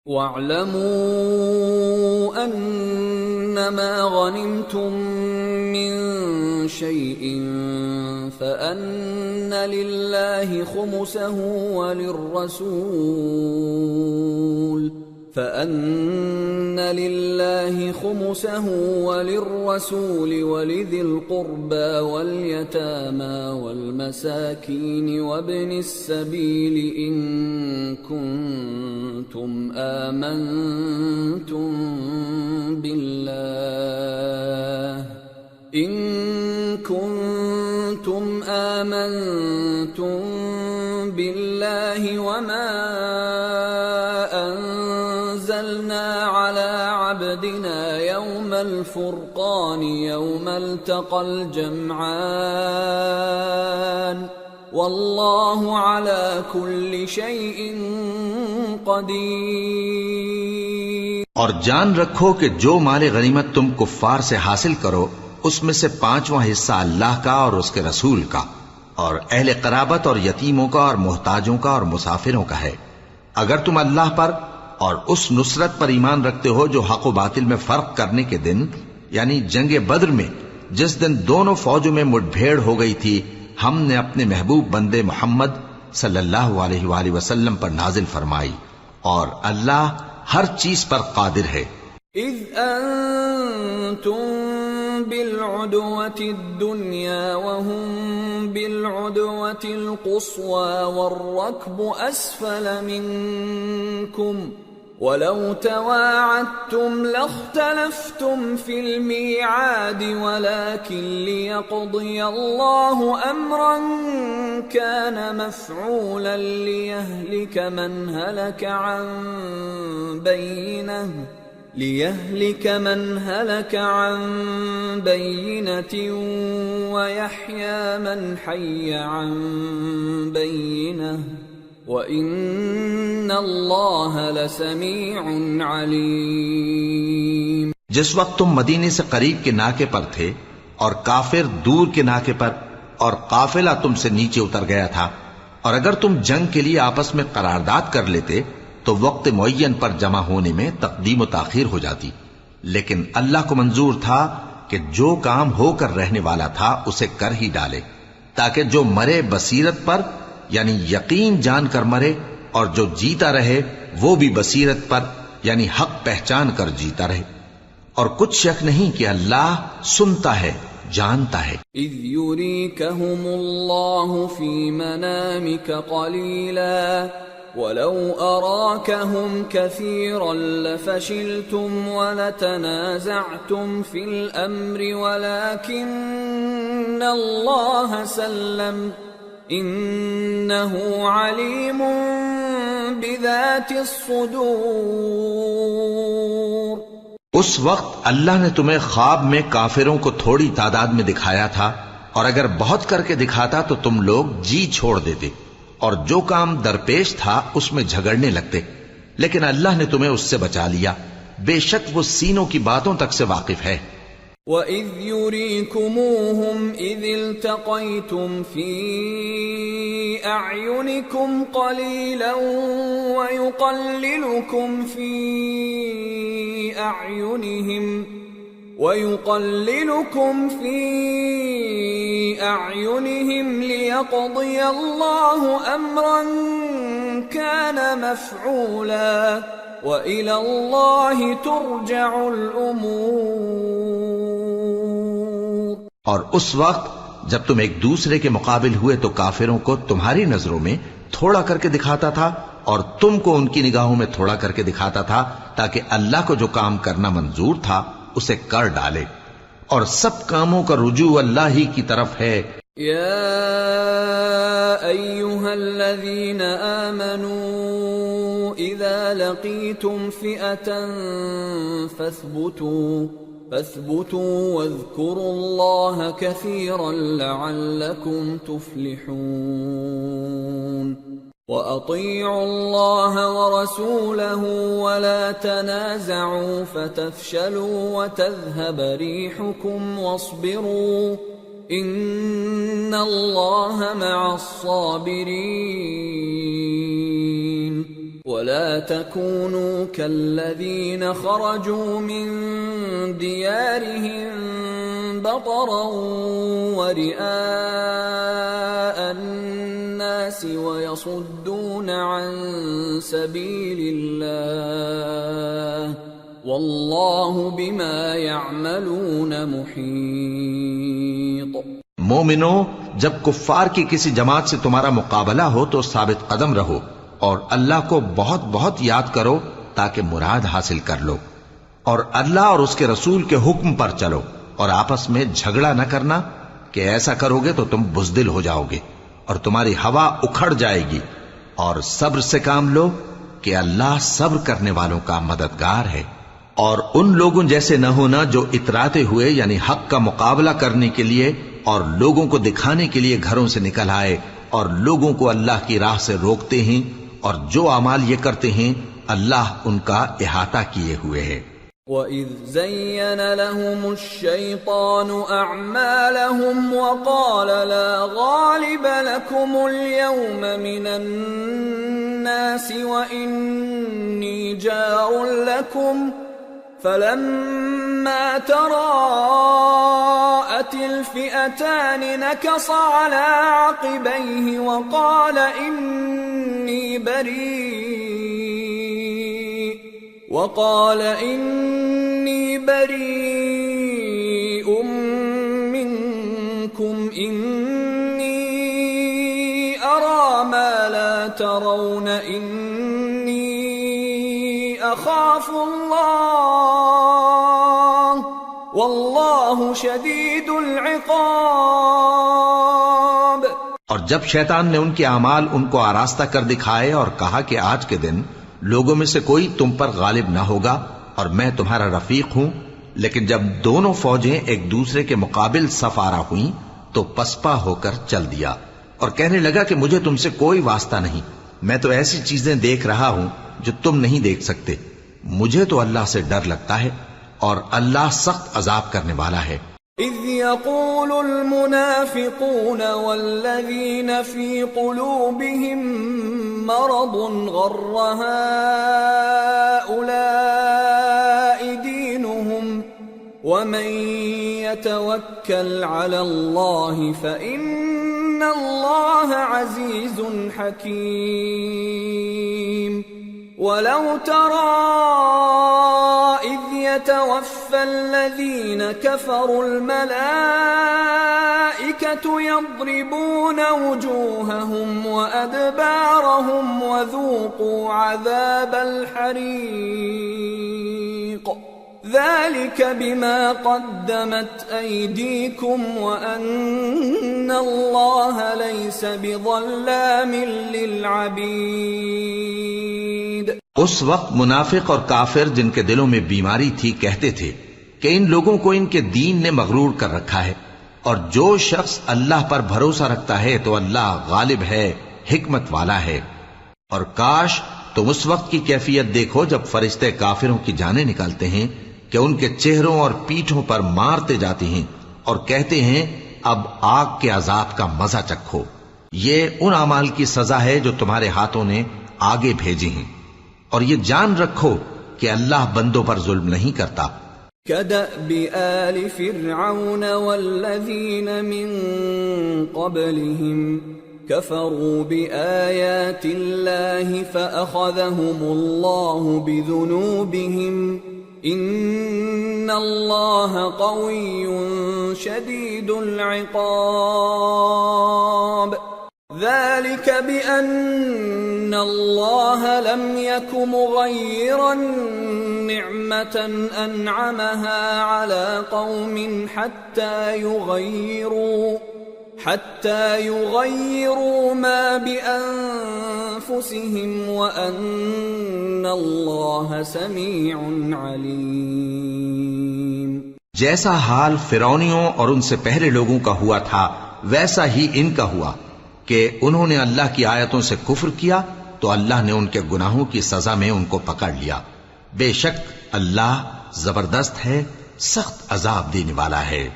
وَاعْلَمُوا أَنَّمَا غَنِمْتُم مِّن شَيْءٍ فَأَنَّ لِلَّهِ خُمُسَهُ وَلِلرَّسُولِ وَلِذِي الْقُرْبَى وَالْيَتَامَى وَالْمَسَاكِينِ وَابْنِ السَّبِيلِ إِن كُنتُمْ آمنتم بالله وما أنزلنا على عبدنا يوم الفرقان يوم التقى الجمعان والله على كل شيء قدیر۔ اور جان رکھو کہ جو مال غنیمت تم کفار سے حاصل کرو اس میں سے 5واں حصہ اللہ کا اور اس کے رسول کا اور اہل قرابت اور یتیموں کا اور محتاجوں کا اور مسافروں کا ہے۔ اگر تم اللہ پر اور اس نصرت پر ایمان رکھتے ہو جو حق و باطل میں فرق کرنے کے دن یعنی جنگ بدر میں جس دن دونوں فوجوں میں مٹ بھیڑ ہو گئی تھی ہم نے اپنے محبوب بندے محمد صلی اللہ علیہ وآلہ وسلم پر نازل فرمائی اور اللہ ہر چیز پر قادر ہے۔ اذ انتم بالعدوة الدنيا وهم بالعدوة القصوى والركب أسفل منكم ولو تواعدتم لاختلفتم في الميعاد ولكن ليقضي الله أمرا كان مفعولا ليهلك من هلك عن بينة ويحيى من حي عن بينة وَإِنَّ اللَّهَ لَسَمِيعٌ عَلِيمٌ۔ جس وقت تم مدینے سے قریب کے ناکے پر تھے اور کافر دور کے ناکے پر اور قافلہ تم سے نیچے اتر گیا تھا اور اگر تم جنگ کے لیے آپس میں قرارداد کر لیتے تو وقت معین پر جمع ہونے میں تقدیم و تاخیر ہو جاتی، لیکن اللہ کو منظور تھا کہ جو کام ہو کر رہنے والا تھا اسے کر ہی ڈالے تاکہ جو مرے بصیرت پر یعنی یقین جان کر مرے اور جو جیتا رہے وہ بھی بصیرت پر یعنی حق پہچان کر جیتا رہے، اور کچھ شک نہیں کہ اللہ سنتا ہے جانتا ہے۔ اذ یریکہم اللہ فی منامک قلیلا وَلَوْ أَرَاكَهُمْ كَثِيرًا لَفَشِلْتُمْ وَلَتَنَازَعْتُمْ فِي الْأَمْرِ وَلَكِنَّ اللَّهَ سَلَّمَ إِنَّهُ عَلِيمٌ بِذَاتِ الصُّدُورِ۔ اس وقت اللہ نے تمہیں خواب میں کافروں کو تھوڑی تعداد میں دکھایا تھا، اور اگر بہت کر کے دکھاتا تو تم لوگ جی چھوڑ دیتے اور جو کام درپیش تھا اس میں جھگڑنے لگتے، لیکن اللہ نے تمہیں اس سے بچا لیا، بے شک وہ سینوں کی باتوں تک سے واقف ہے۔ وَإِذْ يُرِيكُمُوهُمْ إِذِ الْتَقَيْتُمْ فِي أَعْيُنِكُمْ قَلِيلًا وَيُقَلِّلُكُمْ فِي أَعْيُنِهِمْ لِيَقْضِيَ اللَّهُ أَمْرًا كَانَ مَفْعُولًا وَإِلَى اللَّهِ تُرْجَعُ الْأُمُورُ۔ اور اس وقت جب تم ایک دوسرے کے مقابل ہوئے تو کافروں کو تمہاری نظروں میں تھوڑا کر کے دکھاتا تھا اور تم کو ان کی نگاہوں میں تھوڑا کر کے دکھاتا تھا تاکہ اللہ کو جو کام کرنا منظور تھا اسے کر ڈالے، اور سب کاموں کا رجوع اللہ ہی کی طرف ہے۔ یا ایھا الذین آمنوا اذا لقیتم فئة فاثبتوا واذکروا اللہ کثیرا لعلکم تفلحون۔ وَأَطِيعُوا اللَّهَ وَرَسُولَهُ وَلَا تَنَازَعُوا فَتَفْشَلُوا وَتَذْهَبَ رِيحُكُمْ وَاصْبِرُوا إِنَّ اللَّهَ مَعَ الصَّابِرِينَ۔ ولا تكونوا كالذين خرجوا من ديارهم بطرا ورئاء الناس ويصدون عن سبيل الله والله بما يعملون محيط۔ مومنو، جب کفار کی کسی جماعت سے تمہارا مقابلہ ہو تو ثابت قدم رہو اور اللہ کو بہت بہت یاد کرو تاکہ مراد حاصل کر لو، اور اللہ اور اس کے رسول کے حکم پر چلو، اور آپس میں جھگڑا نہ کرنا کہ ایسا کرو گے تو تم بزدل ہو جاؤ گے اور تمہاری ہوا اکھڑ جائے گی، اور صبر سے کام لو کہ اللہ صبر کرنے والوں کا مددگار ہے۔ اور ان لوگوں جیسے نہ ہونا جو اتراتے ہوئے یعنی حق کا مقابلہ کرنے کے لیے اور لوگوں کو دکھانے کے لیے گھروں سے نکل آئے اور لوگوں کو اللہ کی راہ سے روکتے ہیں، اور جو اعمال یہ کرتے ہیں اللہ ان کا احاطہ کیے ہوئے ہے۔ وَإِذْ زَيَّنَ لَهُمُ الشَّيْطَانُ أَعْمَالَهُمْ وَقَالَ لَا غَالِبَ لَكُمُ الْيَوْمَ مِنَ النَّاسِ وَإِنِّي جَارٌ لَكُمْ فَلَمَّا تَرَاءَتِ الْفِئَتَانِ نَكَصَ عَلَى عَقِبَيْهِ وَقَالَ إِنِّي بَرِيءٌ مِّنكُمْ إِنِّي أَرَى مَا لَا تَرَوْنَ إِنِّي أَخَافُ اللَّهَ وَاللَّهُ شَدِيدُ الْعِقَابِ۔ اور جب شیطان نے ان کے اعمال ان کو آراستہ کر دکھائے اور کہا کہ آج کے دن لوگوں میں سے کوئی تم پر غالب نہ ہوگا اور میں تمہارا رفیق ہوں، لیکن جب دونوں فوجیں ایک دوسرے کے مقابل صف آرا ہوئیں تو پسپا ہو کر چل دیا اور کہنے لگا کہ مجھے تم سے کوئی واسطہ نہیں، میں تو ایسی چیزیں دیکھ رہا ہوں جو تم نہیں دیکھ سکتے، مجھے تو اللہ سے ڈر لگتا ہے اور اللہ سخت عذاب کرنے والا ہے۔ اذ يقول المنافقون والذين في قلوبهم مرض غر هؤلاء دينهم ومن يتوكل على الله فإن الله عزيز حكيم۔ ولو ترى إذ يتوفى الذين كفروا الملائكة يضربون وجوههم وأدبارهم وذوقوا عذاب الحريق ذلك بما قدمت أيديكم وأن الله ليس بظلام للعبيد۔ اس وقت منافق اور کافر جن کے دلوں میں بیماری تھی کہتے تھے کہ ان لوگوں کو ان کے دین نے مغرور کر رکھا ہے، اور جو شخص اللہ پر بھروسہ رکھتا ہے تو اللہ غالب ہے، حکمت والا ہے۔ اور کاش تم اس وقت کی کیفیت دیکھو جب فرشتے کافروں کی جانیں نکالتے ہیں کہ ان کے چہروں اور پیٹھوں پر مارتے جاتے ہیں اور کہتے ہیں اب آگ کے عذاب کا مزہ چکھو، یہ ان اعمال کی سزا ہے جو تمہارے ہاتھوں نے آگے بھیجی ہیں، اور یہ جان رکھو کہ اللہ بندوں پر ظلم نہیں کرتا۔ كدأب آل فرعون والذين من قبلهم كفروا بآيات الله فأخذهم الله بذنوبهم إن الله قوي شديد العقاب۔ ذلك بأن الله لم يك مغيرا نعمة أنعمها على قوم حتى يغيروا ما بأنفسهم وأن الله سميع عليم۔ جیسا حال فرعونیوں اور ان سے پہلے لوگوں کا ہوا تھا ویسا ہی ان کا ہوا کہ انہوں نے اللہ کی آیتوں سے کفر کیا تو اللہ نے ان کے گناہوں کی سزا میں ان کو پکڑ لیا۔ بے شک اللہ زبردست ہے، سخت عذاب دینے والا ہے۔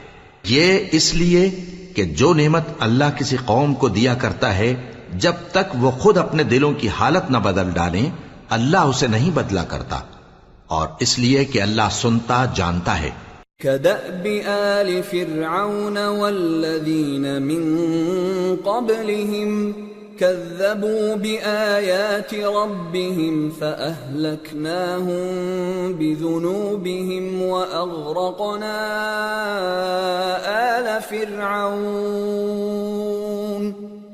یہ اس لیے کہ جو نعمت اللہ کسی قوم کو دیا کرتا ہے جب تک وہ خود اپنے دلوں کی حالت نہ بدل ڈالیں اللہ اسے نہیں بدلا کرتا، اور اس لیے کہ اللہ سنتا جانتا ہے۔ كدأب آل فرعون والذين من قبلهم كذبوا بآيات ربهم فأهلكناهم بذنوبهم وأغرقنا آل فرعون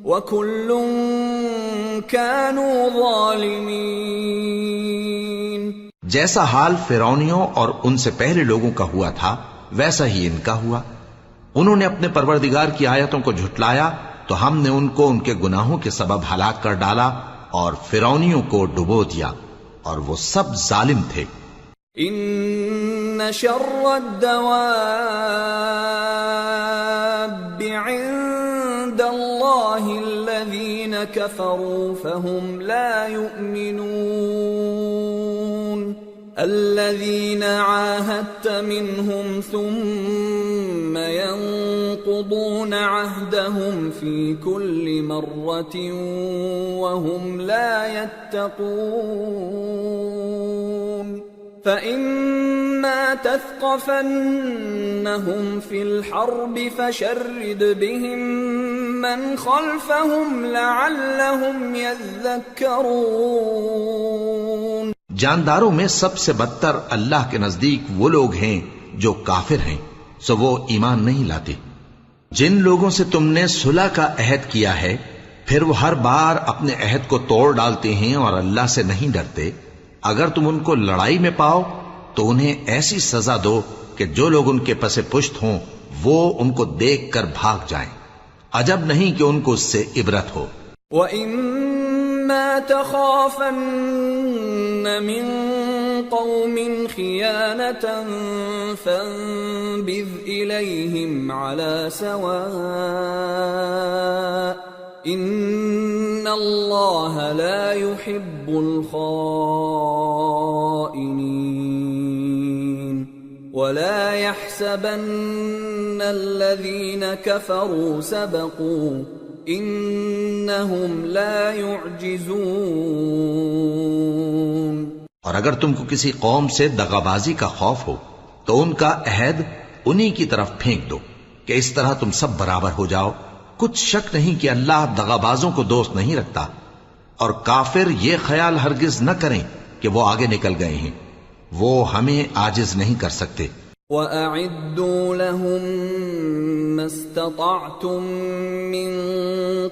وكل كانوا ظالمين۔ جیسا حال فرعونیوں اور ان سے پہلے لوگوں کا ہوا تھا ویسا ہی ان کا ہوا۔ انہوں نے اپنے پروردگار کی آیتوں کو جھٹلایا تو ہم نے ان کو ان کے گناہوں کے سبب ہلاک کر ڈالا اور فرعونیوں کو ڈبو دیا، اور وہ سب ظالم تھے۔ ان شر الدواب عند اللہ الذین کفروا فهم لا يؤمنون الذين عاهدت منهم ثم ينقضون عهدهم في كل مرة وهم لا يتقون فإما تثقفنهم في الحرب فشرد بهم من خلفهم لعلهم يذكرون۔ جانداروں میں سب سے بدتر اللہ کے نزدیک وہ لوگ ہیں جو کافر ہیں، سو وہ ایمان نہیں لاتے۔ جن لوگوں سے تم نے صلح کا عہد کیا ہے پھر وہ ہر بار اپنے عہد کو توڑ ڈالتے ہیں اور اللہ سے نہیں ڈرتے، اگر تم ان کو لڑائی میں پاؤ تو انہیں ایسی سزا دو کہ جو لوگ ان کے پس پشت ہوں وہ ان کو دیکھ کر بھاگ جائیں، عجب نہیں کہ ان کو اس سے عبرت ہو۔ وَإِمَّا تَخَافَنَّ مِن قَوْمٍ خِيَانَةً فَانبِذْ إِلَيْهِمْ عَلَى سَوَاءٍ إِنَّ اللَّهَ لَا يُحِبُّ الْخَائِنِينَ وَلَا يَحْسَبَنَّ الَّذِينَ كَفَرُوا سَبَقُوا إِنَّهُمْ لَا يُعْجِزُونَ۔ اور اگر تم کو کسی قوم سے دغابازی کا خوف ہو تو ان کا عہد انہی کی طرف پھینک دو کہ اس طرح تم سب برابر ہو جاؤ۔ کچھ شک نہیں کہ اللہ دغابازوں کو دوست نہیں رکھتا، اور کافر یہ خیال ہرگز نہ کریں کہ وہ آگے نکل گئے ہیں، وہ ہمیں عاجز نہیں کر سکتے۔ وَأَعِدُّوا لَهُم مَّا اسْتَطَعْتُم مِّن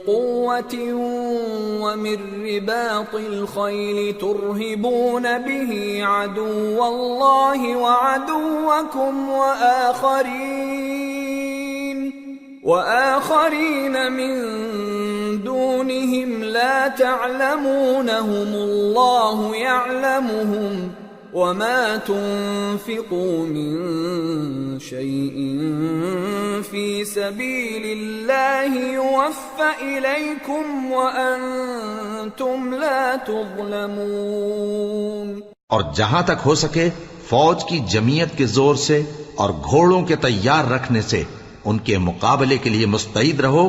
قُوَّةٍ وَمِن رِّبَاطِ الْخَيْلِ تُرْهِبُونَ بِهِ عَدُوَّ اللَّهِ وَعَدُوَّكُمْ وَآخَرِينَ مِن دُونِهِمْ لَا تَعْلَمُونَهُمُ اللَّهُ يَعْلَمُهُمْ وَمَا تُنفِقُوا مِن شَيْءٍ فِي سَبِيلِ اللَّهِ يُوَفَّ إِلَيْكُمْ وَأَنتُمْ لَا تُظْلَمُونَ۔ اور جہاں تک ہو سکے فوج کی جمعیت کے زور سے اور گھوڑوں کے تیار رکھنے سے ان کے مقابلے کے لیے مستعد رہو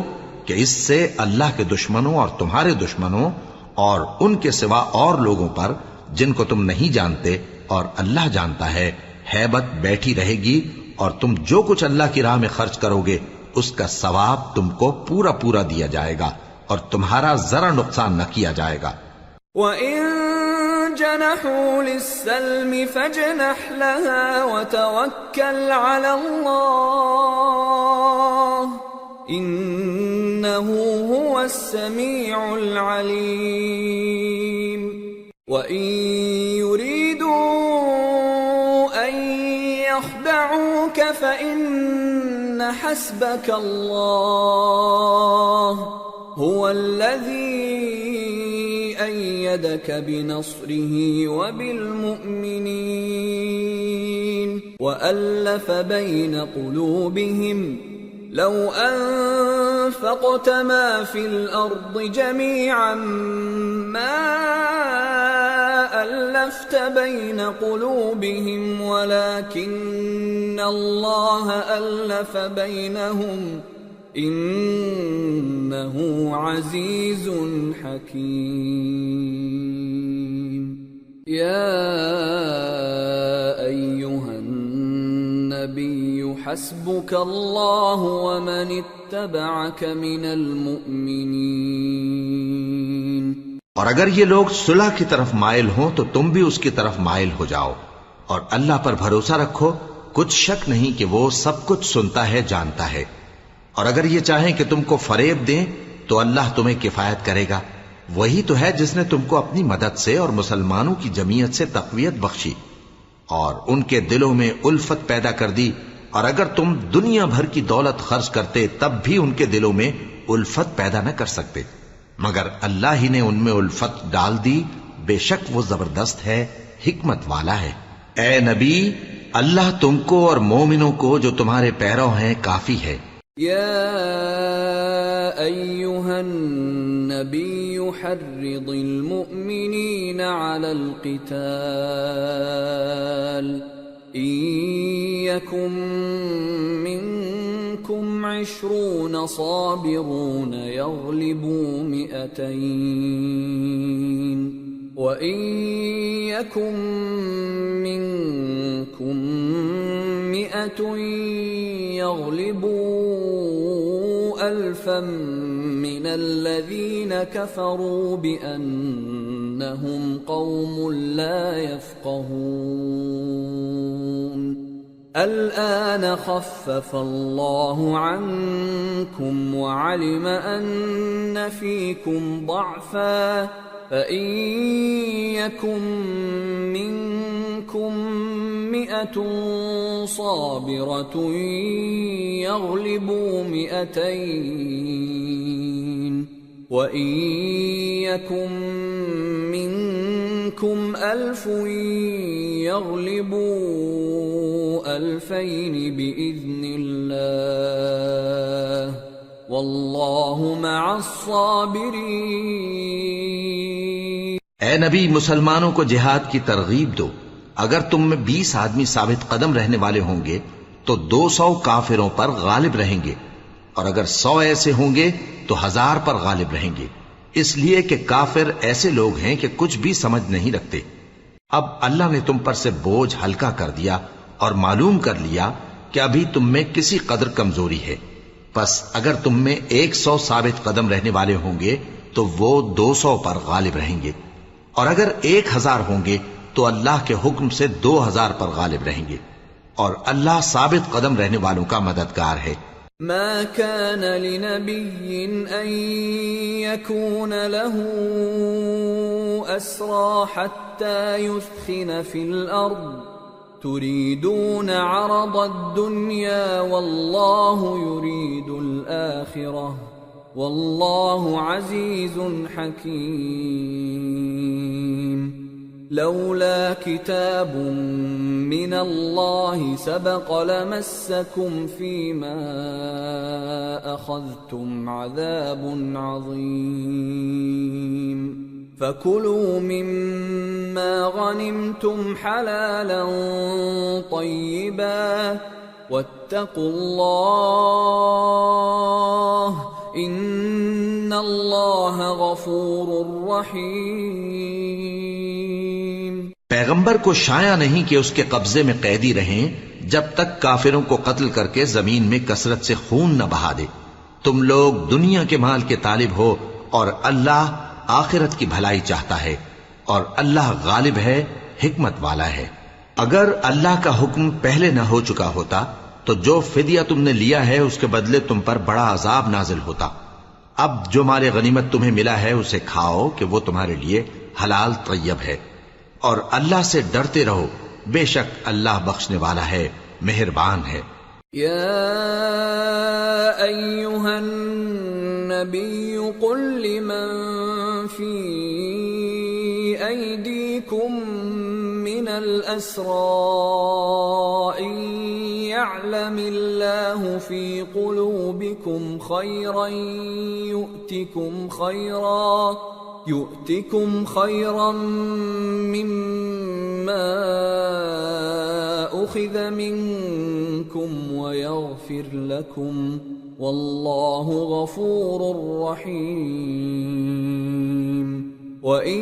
کہ اس سے اللہ کے دشمنوں اور تمہارے دشمنوں اور ان کے سوا اور لوگوں پر جن کو تم نہیں جانتے اور اللہ جانتا ہے ہیبت بیٹھی رہے گی، اور تم جو کچھ اللہ کی راہ میں خرچ کرو گے اس کا ثواب تم کو پورا پورا دیا جائے گا اور تمہارا ذرا نقصان نہ کیا جائے گا۔ وَإِن جَنَحُوا لِلسَّلْمِ فَاجْنَحْ لَهَا وَتَوَكَّلْ عَلَى اللَّهِ إِنَّهُ هُوَ السَّمِيعُ الْعَلِيمُ۔ وَإِن يُرِيدُوا أَن يَخْدَعُوكَ فَإِنَّ حَسْبَكَ اللَّهُ هُوَ الَّذِي أَيَّدَكَ بِنَصْرِهِ وَبِالْمُؤْمِنِينَ وَأَلَّفَ بَيْنَ قُلُوبِهِمْ لَوْ أَنفَقْتَ مَا فِي الْأَرْضِ جَمِيعًا مَا أَلَّفْتَ بَيْنَ قُلُوبِهِمْ وَلَكِنَّ اللَّهَ أَلَّفَ بَيْنَهُمْ إِنَّهُ عَزِيزٌ حَكِيمٌ۔ يا أيها النبي حسبك الله ومن اتبعك من المؤمنين. اور اگر یہ لوگ صلح کی طرف مائل ہوں تو تم بھی اس کی طرف مائل ہو جاؤ، اور اللہ پر بھروسہ رکھو، کچھ شک نہیں کہ وہ سب کچھ سنتا ہے، جانتا ہے. اور اگر یہ چاہیں کہ تم کو فریب دیں تو اللہ تمہیں کفایت کرے گا. وہی تو ہے جس نے تم کو اپنی مدد سے اور مسلمانوں کی جمعیت سے تقویت بخشی اور ان کے دلوں میں الفت پیدا کر دی. اور اگر تم دنیا بھر کی دولت خرچ کرتے تب بھی ان کے دلوں میں الفت پیدا نہ کر سکتے، مگر اللہ ہی نے ان میں الفت ڈال دی. بے شک وہ زبردست ہے، حکمت والا ہے. اے نبی، اللہ تم کو اور مومنوں کو جو تمہارے پیرو ہیں کافی ہے. يا أيها النبي حرض المؤمنين على القتال إن يكن منكم 20 صابرون يغلبوا 200 وَإِن يَكُن مِّنكُم 100 يَغْلِبُوا 1000 مِّنَ الَّذِينَ كَفَرُوا بِأَنَّهُمْ قَوْمٌ لَّا يَفْقَهُونَ. الآن خفف الله عنكم وعلم أن فيكم ضعفا فإن يكن منكم 100 صابرة يغلبوا 200 وإن يكن منكم 1000 يغلبوا 2000 بإذن الله واللہ مع الصابرین. اے نبی، مسلمانوں کو جہاد کی ترغیب دو. اگر تم میں 20 آدمی ثابت قدم رہنے والے ہوں گے تو 200 کافروں پر غالب رہیں گے، اور اگر 100 ایسے ہوں گے تو 1000 پر غالب رہیں گے، اس لیے کہ کافر ایسے لوگ ہیں کہ کچھ بھی سمجھ نہیں رکھتے. اب اللہ نے تم پر سے بوجھ ہلکا کر دیا اور معلوم کر لیا کہ ابھی تم میں کسی قدر کمزوری ہے. پس اگر تم میں 100 ثابت قدم رہنے والے ہوں گے تو وہ 200 پر غالب رہیں گے، اور اگر 1000 ہوں گے تو اللہ کے حکم سے 2000 پر غالب رہیں گے، اور اللہ ثابت قدم رہنے والوں کا مددگار ہے. ما كان لنبي أن يكون له أسرى حتى يثخن في الأرض تريدون عرض الدنيا والله يريد الآخرة والله عزيز حكيم. لولا كتاب من الله سبق لمسكم فيما أخذتم عذاب عظيم. فكلوا مما غنمتم حلالا طيبا واتقوا الله ان اللہ غفور رحیم. پیغمبر کو شایع نہیں کہ اس کے قبضے میں قیدی رہیں جب تک کافروں کو قتل کر کے زمین میں کثرت سے خون نہ بہا دے. تم لوگ دنیا کے مال کے طالب ہو اور اللہ آخرت کی بھلائی چاہتا ہے، اور اللہ غالب ہے، حکمت والا ہے. اگر اللہ کا حکم پہلے نہ ہو چکا ہوتا تو جو فدیہ تم نے لیا ہے اس کے بدلے تم پر بڑا عذاب نازل ہوتا. اب جو مال غنیمت تمہیں ملا ہے اسے کھاؤ کہ وہ تمہارے لیے حلال طیب ہے، اور اللہ سے ڈرتے رہو، بے شک اللہ بخشنے والا ہے، مہربان ہے. یا ایہا النبی قل لمن فی ایدیکم من الاسراء يعلم الله في قلوبكم خيرا يؤتكم خيرا مما أخذ منكم ويغفر لكم والله غفور رحيم. وَإِن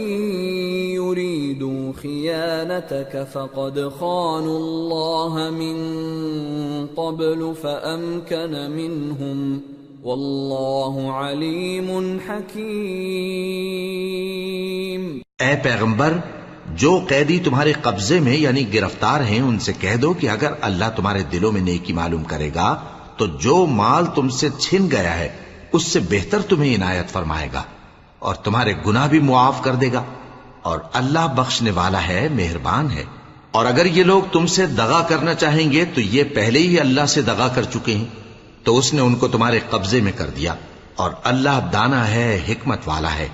يُرِيدُوا خِيَانَتَكَ فَقَدْ خَانُوا اللَّهَ مِن قَبْلُ فَأَمْكَنَ مِنْهُمْ وَاللَّهُ عَلِيمٌ حَكِيمٌ۔ اے پیغمبر، جو قیدی تمہارے قبضے میں یعنی گرفتار ہیں ان سے کہہ دو کہ اگر اللہ تمہارے دلوں میں نیکی معلوم کرے گا تو جو مال تم سے چھن گیا ہے اس سے بہتر تمہیں عنایت فرمائے گا اور تمہارے گناہ بھی معاف کر دے گا، اور اللہ بخشنے والا ہے، مہربان ہے۔ اور اگر یہ لوگ تم سے دغا کرنا چاہیں گے تو یہ پہلے ہی اللہ سے دغا کر چکے ہیں، تو اس نے ان کو تمہارے قبضے میں کر دیا، اور اللہ دانا ہے، حکمت والا ہے۔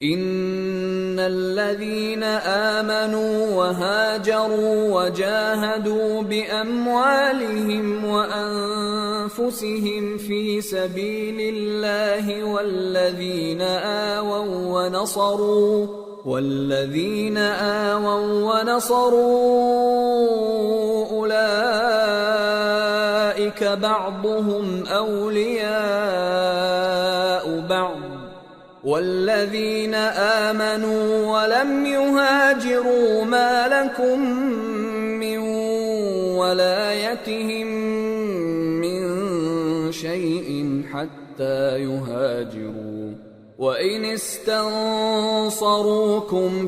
ان الذين آمنوا وهاجروا وجاهدوا بأموالهم وأنفسهم في سبيل الله والذين آووا ونصروا أولئك بعضهم أولياء بعض والذين آمنوا ولم يهاجروا ما لكم من ولايتهم من شيء حتى يهاجروا وإن استنصروكم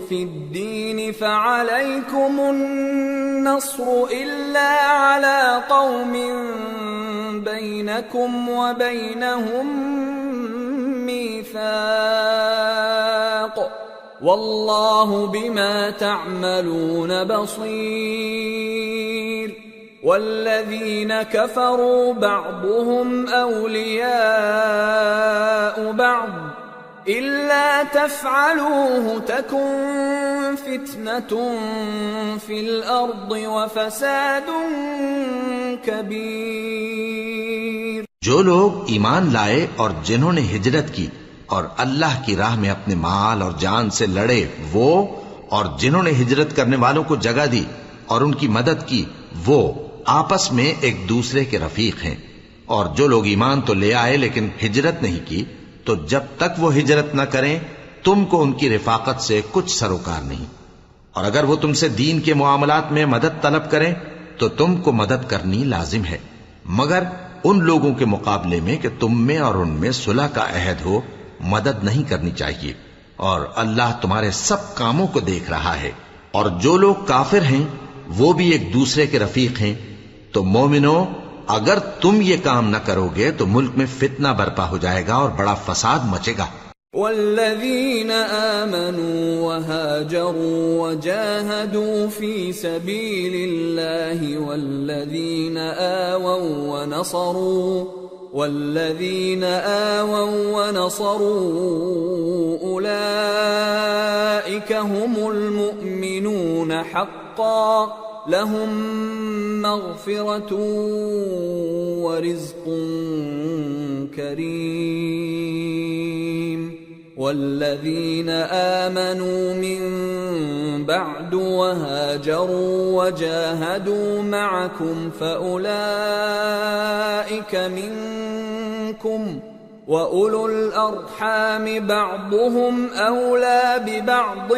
في الدين فعليكم النصر إلا على قوم بينكم وبينهم ميثاق والله بما تعملون بصير والذين كفروا بعضهم أولياء بعض إلا تفعلوه تكن فتنة في الأرض وفساد كبير۔ جو لوگ ایمان لائے اور جنہوں نے ہجرت کی اور اللہ کی راہ میں اپنے مال اور جان سے لڑے وہ، اور جنہوں نے ہجرت کرنے والوں کو جگہ دی اور ان کی مدد کی وہ آپس میں ایک دوسرے کے رفیق ہیں۔ اور جو لوگ ایمان تو لے آئے لیکن ہجرت نہیں کی تو جب تک وہ ہجرت نہ کریں تم کو ان کی رفاقت سے کچھ سروکار نہیں، اور اگر وہ تم سے دین کے معاملات میں مدد طلب کریں تو تم کو مدد کرنی لازم ہے، مگر ان لوگوں کے مقابلے میں کہ تم میں اور ان میں صلح کا عہد ہو مدد نہیں کرنی چاہیے، اور اللہ تمہارے سب کاموں کو دیکھ رہا ہے۔ اور جو لوگ کافر ہیں وہ بھی ایک دوسرے کے رفیق ہیں، تو مومنو اگر تم یہ کام نہ کرو گے تو ملک میں فتنہ برپا ہو جائے گا اور بڑا فساد مچے گا۔ والذين آمنوا وهاجروا وجاهدوا في سبيل الله والذين آووا ونصروا أولئك هم المؤمنون حقا لهم مغفرة ورزق كريم۔ والذين آمنوا من بعد وهاجروا وجاهدوا معكم فأولئك منكم وأولو الأرحام بعضهم أولى ببعض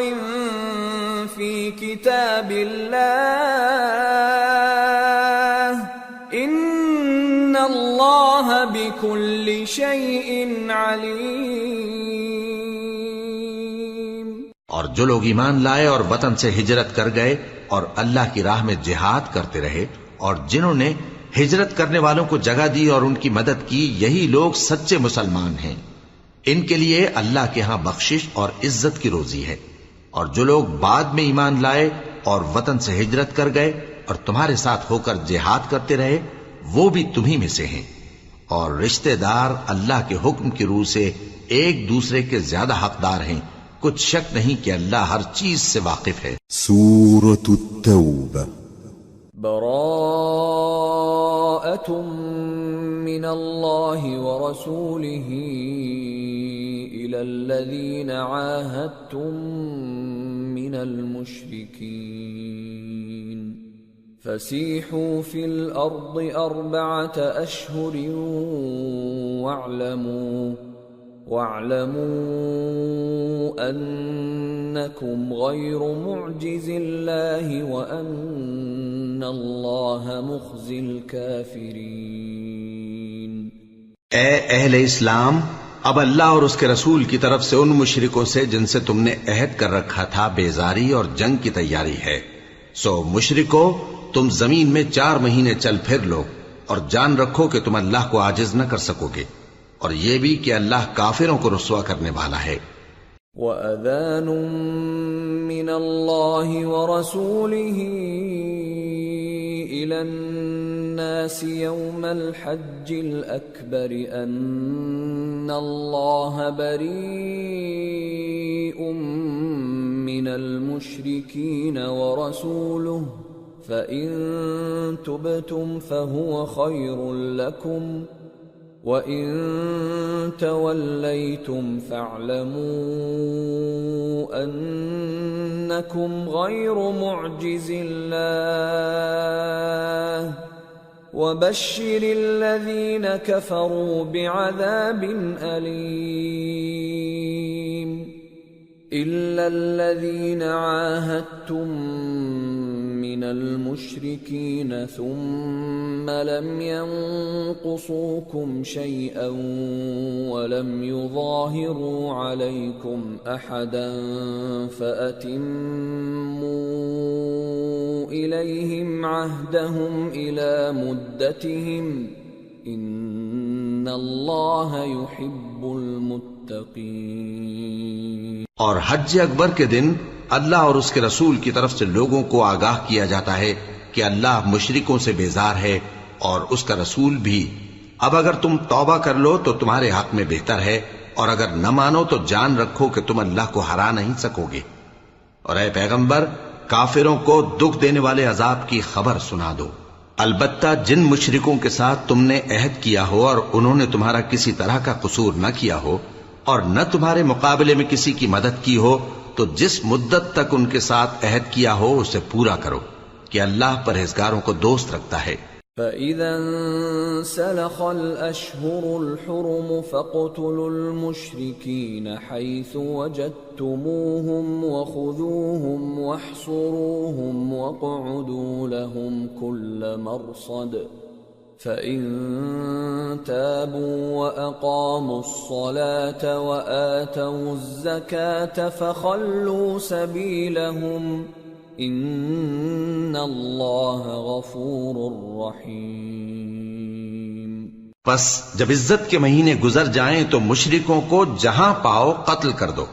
في كتاب الله إن الله بكل شيء عليم۔ اور جو لوگ ایمان لائے اور وطن سے ہجرت کر گئے اور اللہ کی راہ میں جہاد کرتے رہے اور جنہوں نے ہجرت کرنے والوں کو جگہ دی اور ان کی مدد کی یہی لوگ سچے مسلمان ہیں، ان کے لیے اللہ کے ہاں بخشش اور عزت کی روزی ہے۔ اور جو لوگ بعد میں ایمان لائے اور وطن سے ہجرت کر گئے اور تمہارے ساتھ ہو کر جہاد کرتے رہے وہ بھی تمہیں میں سے ہیں، اور رشتہ دار اللہ کے حکم کی روح سے ایک دوسرے کے زیادہ حقدار ہیں، کچھ شک نہیں کہ اللہ ہر چیز سے واقف ہے۔ سورة التوبة۔ براءة من الله ورسوله إلى الذين عاهدتم من المشركين فسيحوا في الأرض 4 أشهر وَاعْلَمُوا أَنَّكُمْ غَيْرُ مُعْجِزِ اللَّهِ وَأَنَّ اللَّهَ مُخْزِي الْكَافِرِينَ۔ اے اہل اسلام، اب اللہ اور اس کے رسول کی طرف سے ان مشرکوں سے جن سے تم نے عہد کر رکھا تھا بیزاری اور جنگ کی تیاری ہے، سو مشرکو تم زمین میں 4 مہینے چل پھر لو اور جان رکھو کہ تم اللہ کو عاجز نہ کر سکو گے، اور یہ بھی کہ اللہ کافروں کو رسوا کرنے والا ہے۔ وَأَذَانٌ مِّنَ اللَّهِ وَرَسُولِهِ إِلَى النَّاسِ يَوْمَ الْحَجِّ الْأَكْبَرِ أَنَّ اللَّهَ بَرِيءٌ مِّنَ الْمُشْرِكِينَ وَرَسُولُهُ فَإِن تُبْتُمْ فَهُوَ خَيْرٌ لَّكُمْ وَإِن تَوَلَّيْتُمْ فَاعْلَمُوا أَنَّكُمْ غَيْرُ مُعْجِزِ اللَّهِ وَبَشِّرِ الَّذِينَ كَفَرُوا بِعَذَابٍ أَلِيمٍ إِلَّا الَّذِينَ عَاهَدتُّم مِّنَ الْمُشْرِكِينَ ثُمَّ لَمْ يَنقُصُوكُمْ شَيْئًا وَلَمْ يُظَاهِرُوا عَلَيْكُمْ أَحَدًا فَأَتِمُّوا إِلَيْهِمْ عَهْدَهُمْ إِلَى مُدَّتِهِمْ إِنَّ اللَّهَ يُحِبُّ الْمُتَّقِينَ۔ اور حج اکبر کے دن اللہ اور اس کے رسول کی طرف سے لوگوں کو آگاہ کیا جاتا ہے کہ اللہ مشرکوں سے بیزار ہے اور اس کا رسول بھی۔ اب اگر تم توبہ کر لو تو تمہارے حق میں بہتر ہے، اور اگر نہ مانو تو جان رکھو کہ تم اللہ کو ہرا نہیں سکو گے۔ اور اے پیغمبر، کافروں کو دکھ دینے والے عذاب کی خبر سنا دو۔ البتہ جن مشرکوں کے ساتھ تم نے عہد کیا ہو اور انہوں نے تمہارا کسی طرح کا قصور نہ کیا ہو اور نہ تمہارے مقابلے میں کسی کی مدد کی ہو، تو جس مدت تک ان کے ساتھ عہد کیا ہو اسے پورا کرو، کہ اللہ پرہیزگاروں کو دوست رکھتا ہے۔ فَإِذَا انسَلَخَ الْأَشْهُرُ الْحُرُمُ فَاقْتُلُوا الْمُشْرِكِينَ حَيْثُ وَجَدتُّمُوهُمْ وَخُذُوهُمْ وَاحْصُرُوهُمْ وَاقْعُدُوا لَهُمْ كُلَّ مَرْصَدٍ فَإِن تَابُوا وَأَقَامُوا الصَّلَاةَ وَآتَوُا الزَّكَاةَ فَخَلُّوا سَبِيلَهُمْ إِنَّ اللَّهَ غَفُورٌ رَّحِيمٌ۔ پس جب عزت کے مہینے گزر جائیں تو مشرکوں کو جہاں پاؤ قتل کر دو،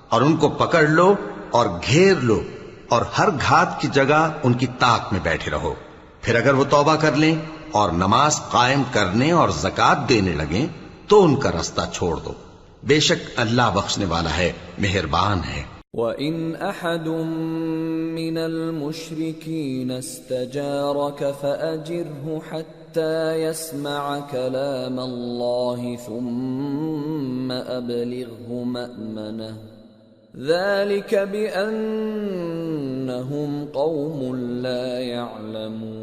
اور ان کو پکڑ لو اور گھیر لو، اور ہر گھات کی جگہ ان کی طاق میں بیٹھے رہو۔ پھر اگر وہ توبہ کر لیں اور نماز قائم کرنے اور زکوٰۃ دینے لگیں تو ان کا رستہ چھوڑ دو، بے شک اللہ بخشنے والا ہے، مہربان ہے۔ وَإِنْ أَحَدٌ مِّنَ الْمُشْرِكِينَ اسْتَجَارَكَ فَأَجِرْهُ حَتَّى يَسْمَعَ كَلَامَ اللَّهِ ثُمَّ أَبْلِغْهُ مَأْمَنَهُ ذَلِكَ بِأَنَّهُمْ قَوْمٌ لَا يَعْلَمُونَ۔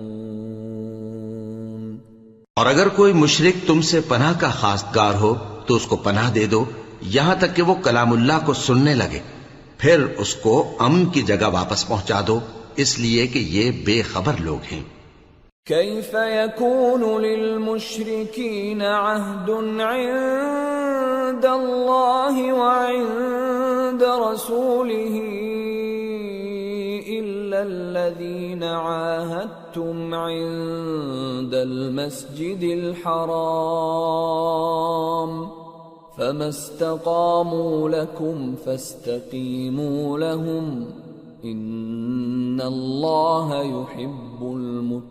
اور اگر کوئی مشرک تم سے پناہ کا خواستگار ہو تو اس کو پناہ دے دو یہاں تک کہ وہ کلام اللہ کو سننے لگے، پھر اس کو امن کی جگہ واپس پہنچا دو، اس لیے کہ یہ بے خبر لوگ ہیں۔ كيف يكون للمشركين عهد عند الله وعند رسوله إلا الذين عاهدتم عند المسجد الحرام فما استقاموا لكم فاستقيموا لهم إن الله يحب المتقين۔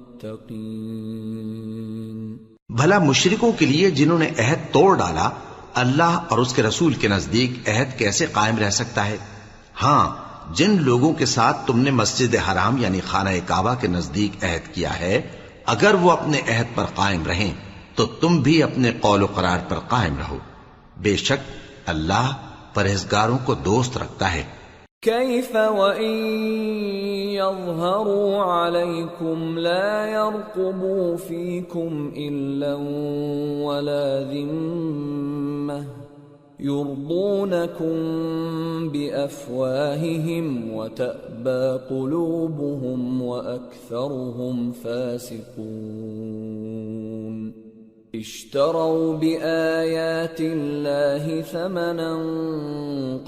بھلا مشرکوں کے لیے جنہوں نے عہد توڑ ڈالا اللہ اور اس کے رسول کے نزدیک عہد کیسے قائم رہ سکتا ہے؟ ہاں، جن لوگوں کے ساتھ تم نے مسجد حرام یعنی خانہ کعبہ کے نزدیک عہد کیا ہے، اگر وہ اپنے عہد پر قائم رہیں تو تم بھی اپنے قول و قرار پر قائم رہو، بے شک اللہ پرہیزگاروں کو دوست رکھتا ہے۔ كيف وإن يظهروا عليكم لا يرقبوا فيكم إلا ولا ذمة يرضونكم بأفواههم وتأبى قلوبهم وأكثرهم فاسقون اشتروا بآيات الله ثمنا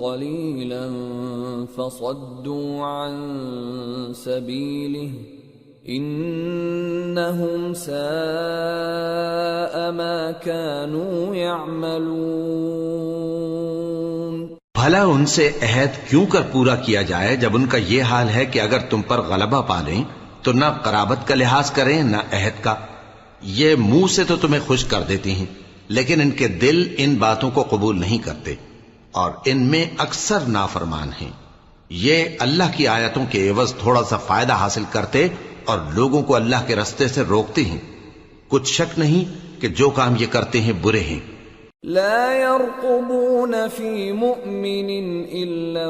قليلا فصدوا عن سبيله انہم ساء ما كانوا يعملون۔ بھلا ان سے عہد کیوں کر پورا کیا جائے جب ان کا یہ حال ہے کہ اگر تم پر غلبہ پالیں تو نہ قرابت کا لحاظ کریں نہ عہد کا۔ یہ منہ سے تو تمہیں خوش کر دیتی ہیں لیکن ان کے دل ان باتوں کو قبول نہیں کرتے اور ان میں اکثر نافرمان ہیں۔ یہ اللہ کی آیتوں کے عوض تھوڑا سا فائدہ حاصل کرتے اور لوگوں کو اللہ کے رستے سے روکتے ہیں۔ کچھ شک نہیں کہ جو کام یہ کرتے ہیں برے ہیں۔ لا يرقبون في مؤمن إلا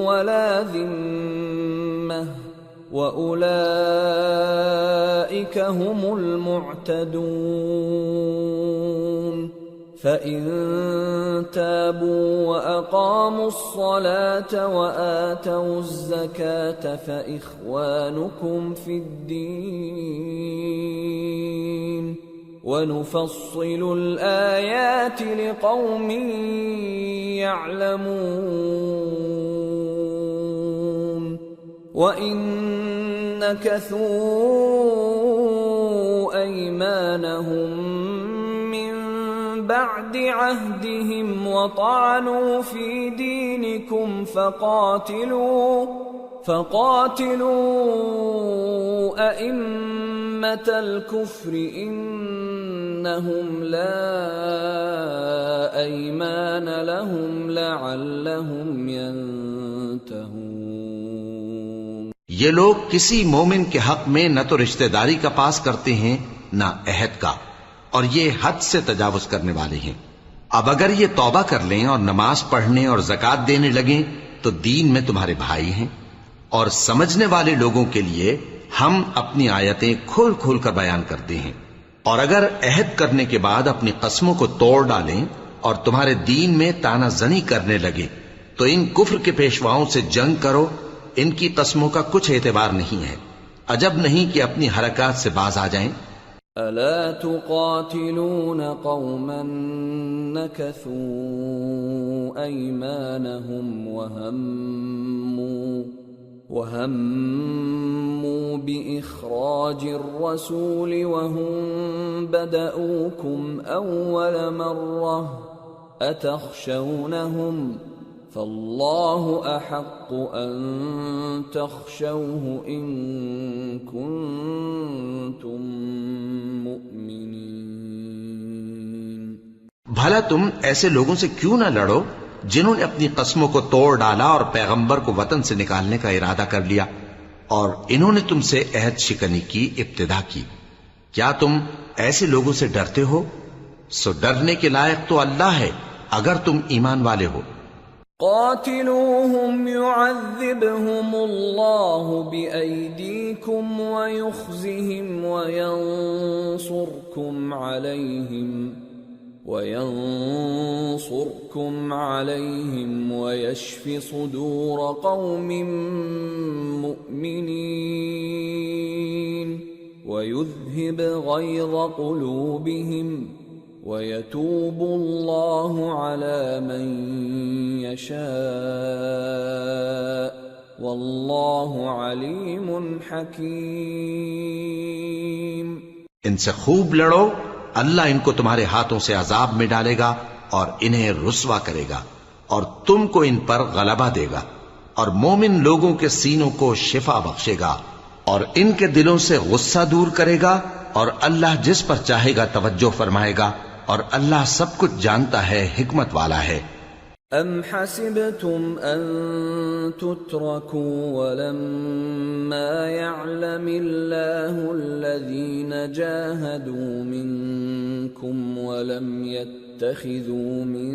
ولا ذمة وأولئك هم المعتدون۔ فَإِن تَابُوا وَأَقَامُوا الصَّلَاةَ وَآتَوُا الزَّكَاةَ فَإِخْوَانُكُمْ فِي الدِّينِ وَنُفَصِّلُ الْآيَاتِ لِقَوْمٍ يَعْلَمُونَ۔ وَإِن نَكَثُوا أَيْمَانَهُمْ بعد عهدهم وطعنوا في دينكم فقاتلوا أئمة الكفر إنهم لا أيمان لهم لعلهم ينتهون۔ یہ لوگ کسی مومن کے حق میں نہ تو رشتہ داری کا پاس کرتے ہیں نہ عہد کا، اور یہ حد سے تجاوز کرنے والے ہیں۔ اب اگر یہ توبہ کر لیں اور نماز پڑھنے اور زکوٰۃ دینے لگیں تو دین میں تمہارے بھائی ہیں، اور سمجھنے والے لوگوں کے لیے ہم اپنی آیتیں کھول کھول کر بیان کرتے ہیں۔ اور اگر عہد کرنے کے بعد اپنی قسموں کو توڑ ڈالیں اور تمہارے دین میں تانا زنی کرنے لگے تو ان کفر کے پیشواؤں سے جنگ کرو، ان کی قسموں کا کچھ اعتبار نہیں ہے، عجب نہیں کہ اپنی حرکات سے باز آ جائیں۔ ألا تقاتلون قوما نكثوا أيمانهم وهموا بإخراج الرسول وهم بدأوكم أول مرة أتخشونهم فالله أحق أن تخشوه إن كنتم مؤمنين۔ بھلا تم ایسے لوگوں سے کیوں نہ لڑو جنہوں نے اپنی قسموں کو توڑ ڈالا اور پیغمبر کو وطن سے نکالنے کا ارادہ کر لیا، اور انہوں نے تم سے عہد شکنی کی ابتدا کی۔ کیا تم ایسے لوگوں سے ڈرتے ہو؟ سو ڈرنے کے لائق تو اللہ ہے اگر تم ایمان والے ہو۔ قاتلوهم يعذبهم الله بأيديكم ويخزهم وينصركم عليهم ويشف صدور قوم مؤمنين ويذهب غيظ قلوبهم وَيَتُوبُ اللَّهُ عَلَى مَن يَشَاءُ وَاللَّهُ عَلِيمٌ حَكِيمٌ۔ ان سے خوب لڑو، اللہ ان کو تمہارے ہاتھوں سے عذاب میں ڈالے گا اور انہیں رسوا کرے گا، اور تم کو ان پر غلبہ دے گا، اور مومن لوگوں کے سینوں کو شفا بخشے گا، اور ان کے دلوں سے غصہ دور کرے گا، اور اللہ جس پر چاہے گا توجہ فرمائے گا، اور اللہ سب کچھ جانتا ہے، حکمت والا ہے۔ ام حسبتم ان تتركوا ولما يعلم الله الذين جاهدوا منكم ولم يتخذوا من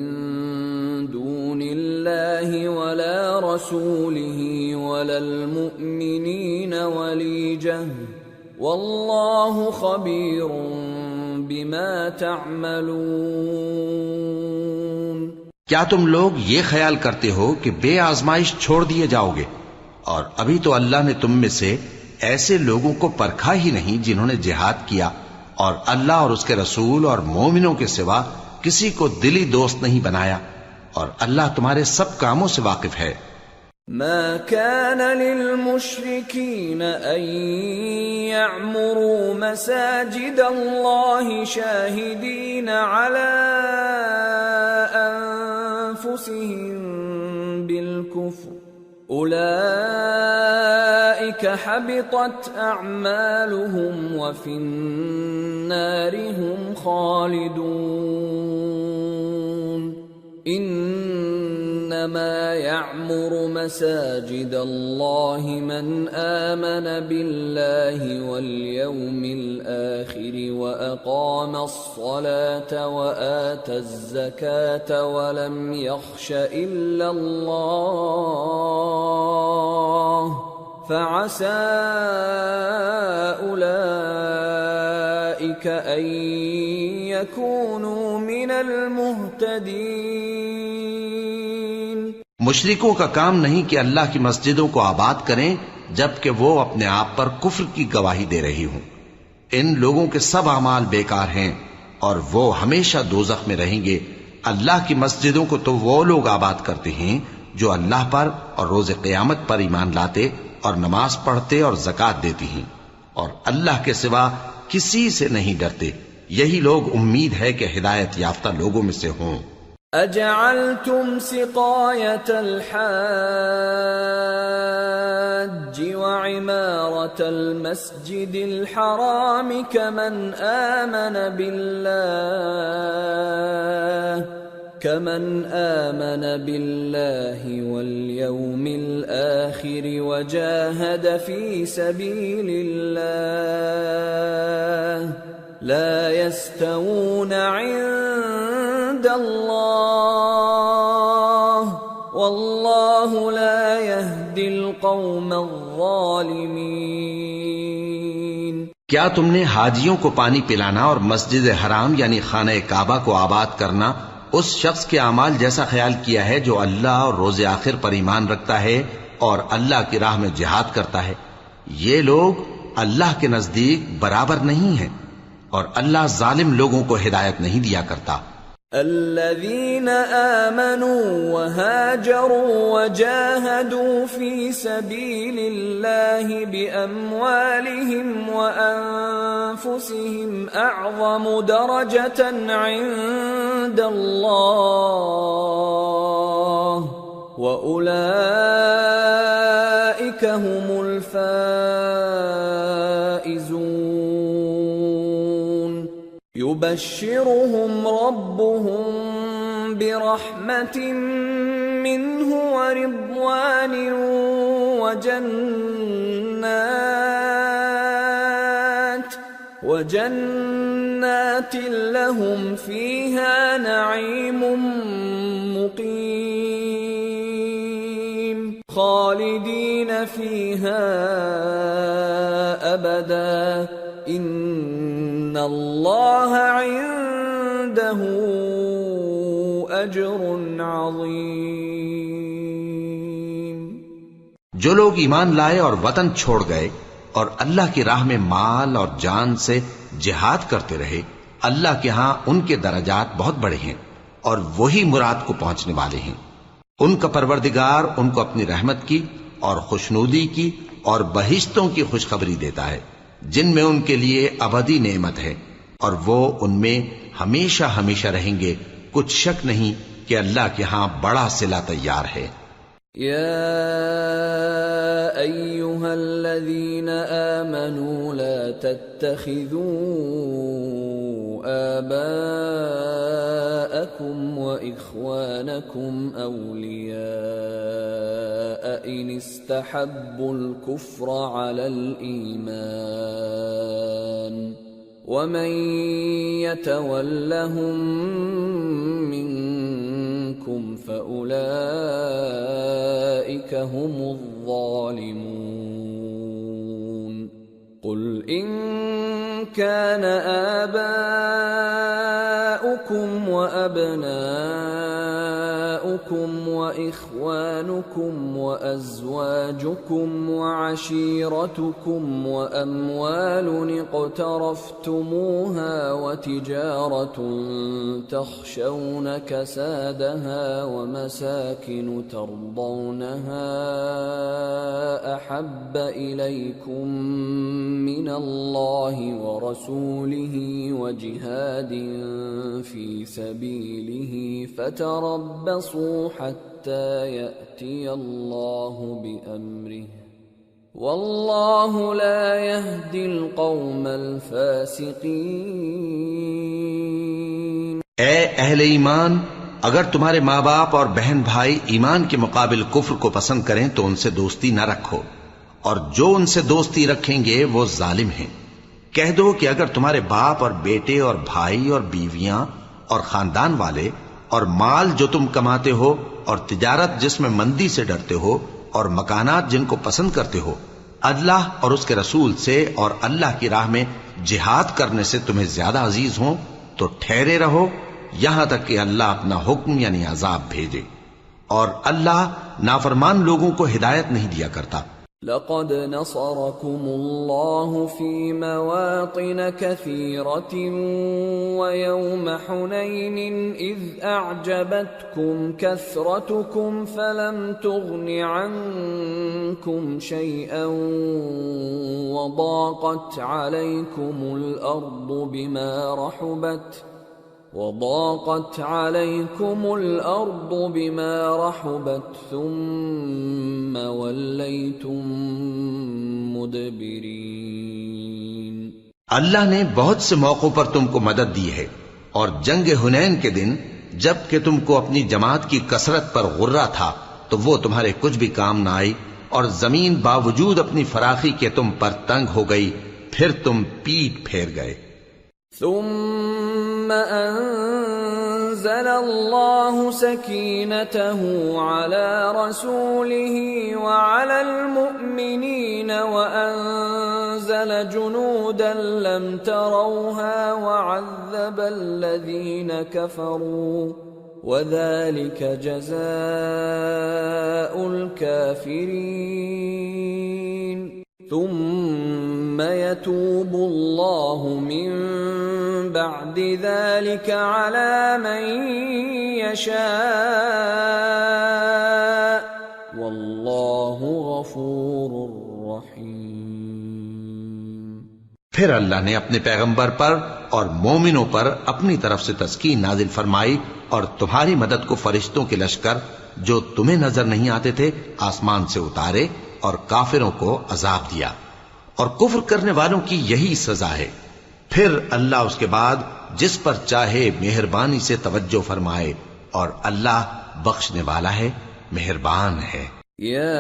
دون الله ولا رسوله ولا المؤمنين وليجة واللہ خبیر بما تعملون۔ کیا تم لوگ یہ خیال کرتے ہو کہ بے آزمائش چھوڑ دیے جاؤ گے؟ اور ابھی تو اللہ نے تم میں سے ایسے لوگوں کو پرکھا ہی نہیں جنہوں نے جہاد کیا، اور اللہ اور اس کے رسول اور مومنوں کے سوا کسی کو دلی دوست نہیں بنایا، اور اللہ تمہارے سب کاموں سے واقف ہے۔ ما كان للمشركين أن يعمروا مساجد الله شاهدين على أنفسهم بالكفر أولئك حبطت أعمالهم وفي النار هم خالدون انما يعمر مساجد الله من آمن بالله واليوم الآخر وأقام الصلاة وآتى الزكاة ولم يخش إلا الله فعسى أولئك أن يكونوا من المهتدين۔ مشرکوں کا کام نہیں کہ اللہ کی مسجدوں کو آباد کریں جبکہ وہ اپنے آپ پر کفر کی گواہی دے رہی ہوں۔ ان لوگوں کے سب اعمال بیکار ہیں اور وہ ہمیشہ دوزخ میں رہیں گے۔ اللہ کی مسجدوں کو تو وہ لوگ آباد کرتے ہیں جو اللہ پر اور روز قیامت پر ایمان لاتے اور نماز پڑھتے اور زکوٰۃ دیتی ہیں، اور اللہ کے سوا کسی سے نہیں ڈرتے۔ یہی لوگ امید ہے کہ ہدایت یافتہ لوگوں میں سے ہوں۔ اجعلتم سقاية الحاج وعمارة المسجد الحرام كمن آمن بالله واليوم الآخر وجاهد في سبيل الله لا يستوون عند الله والله لا يهدي القوم الظالمين۔ کیا تم نے حاجیوں کو پانی پلانا اور مسجد حرام یعنی خانہ کعبہ کو آباد کرنا اس شخص کے اعمال جیسا خیال کیا ہے جو اللہ اور روز آخر پر ایمان رکھتا ہے اور اللہ کی راہ میں جہاد کرتا ہے؟ یہ لوگ اللہ کے نزدیک برابر نہیں ہیں، اور اللہ ظالم لوگوں کو ہدایت نہیں دیا کرتا۔ الذين آمنوا وهاجروا وجاهدوا في سبيل الله بأموالهم وأنفسهم أعظم درجة عند الله وأولئك هم الفائزون۔ يبشرهم ربهم برحمة منه ورضوان وجنات لهم فيها نعيم مقيم خالدين فيها أبدا ان اللہ عنده اجر عظیم۔ جو لوگ ایمان لائے اور وطن چھوڑ گئے اور اللہ کی راہ میں مال اور جان سے جہاد کرتے رہے، اللہ کے ہاں ان کے درجات بہت بڑے ہیں اور وہی مراد کو پہنچنے والے ہیں۔ ان کا پروردگار ان کو اپنی رحمت کی اور خوشنودی کی اور بہشتوں کی خوشخبری دیتا ہے جن میں ان کے لیے ابدی نعمت ہے، اور وہ ان میں ہمیشہ ہمیشہ رہیں گے۔ کچھ شک نہیں کہ اللہ کے ہاں بڑا صلہ تیار ہے۔ یا ایھا الذین آمنوا لا تتخذوا آباءکم وإخوانکم اولیاء ان استحبوا الكفر على الإیمان ومن يتولهم منكم فأولئك هم الظالمون۔ قل إن كان آباؤكم وأبناؤكم وإخوانكم وأزواجكم وعشيرتكم وأموال اقترفتموها وتجارة تخشون كسادها ومساكن ترضونها أحب إليكم من الله ورسوله وجهاد في سبيله فتربصوا حتى يأتي الله بأمره والله لا يهدي القوم الفاسقين۔ اے اہل ایمان، اگر تمہارے ماں باپ اور بہن بھائی ایمان کے مقابل کفر کو پسند کریں تو ان سے دوستی نہ رکھو، اور جو ان سے دوستی رکھیں گے وہ ظالم ہیں۔ کہہ دو کہ اگر تمہارے باپ اور بیٹے اور بھائی اور بیویاں اور خاندان والے اور مال جو تم کماتے ہو اور تجارت جس میں مندی سے ڈرتے ہو اور مکانات جن کو پسند کرتے ہو اللہ اور اس کے رسول سے اور اللہ کی راہ میں جہاد کرنے سے تمہیں زیادہ عزیز ہوں تو ٹھہرے رہو یہاں تک کہ اللہ اپنا حکم یعنی عذاب بھیجے، اور اللہ نافرمان لوگوں کو ہدایت نہیں دیا کرتا۔ لقد نصركم الله في مواطن كثيرة ويوم حنين إذ أعجبتكم كثرتكم فلم تغن عنكم شيئا وضاقت عليكم الأرض بما رحبت ثم وليتم مدبرين۔ اللہ نے بہت سے موقعوں پر تم کو مدد دی ہے، اور جنگ حنین کے دن جب کہ تم کو اپنی جماعت کی کثرت پر غرہ تھا تو وہ تمہارے کچھ بھی کام نہ آئی، اور زمین باوجود اپنی فراخی کے تم پر تنگ ہو گئی، پھر تم پیٹ پھیر گئے۔ ثم أنزل الله سكينته على رسوله وعلى المؤمنين وأنزل جنودا لم تروها وعذب الذين كفروا وذلك جزاء الكافرين ثم يتوب الله من بعد ذلك على من يشاء والله غفور رحيم۔ پھر اللہ نے اپنے پیغمبر پر اور مومنوں پر اپنی طرف سے تسکین نازل فرمائی اور تمہاری مدد کو فرشتوں کے لشکر جو تمہیں نظر نہیں آتے تھے آسمان سے اتارے اور کافروں کو عذاب دیا، اور کفر کرنے والوں کی یہی سزا ہے۔ پھر اللہ اس کے بعد جس پر چاہے مہربانی سے توجہ فرمائے، اور اللہ بخشنے والا ہے، مہربان ہے۔ یا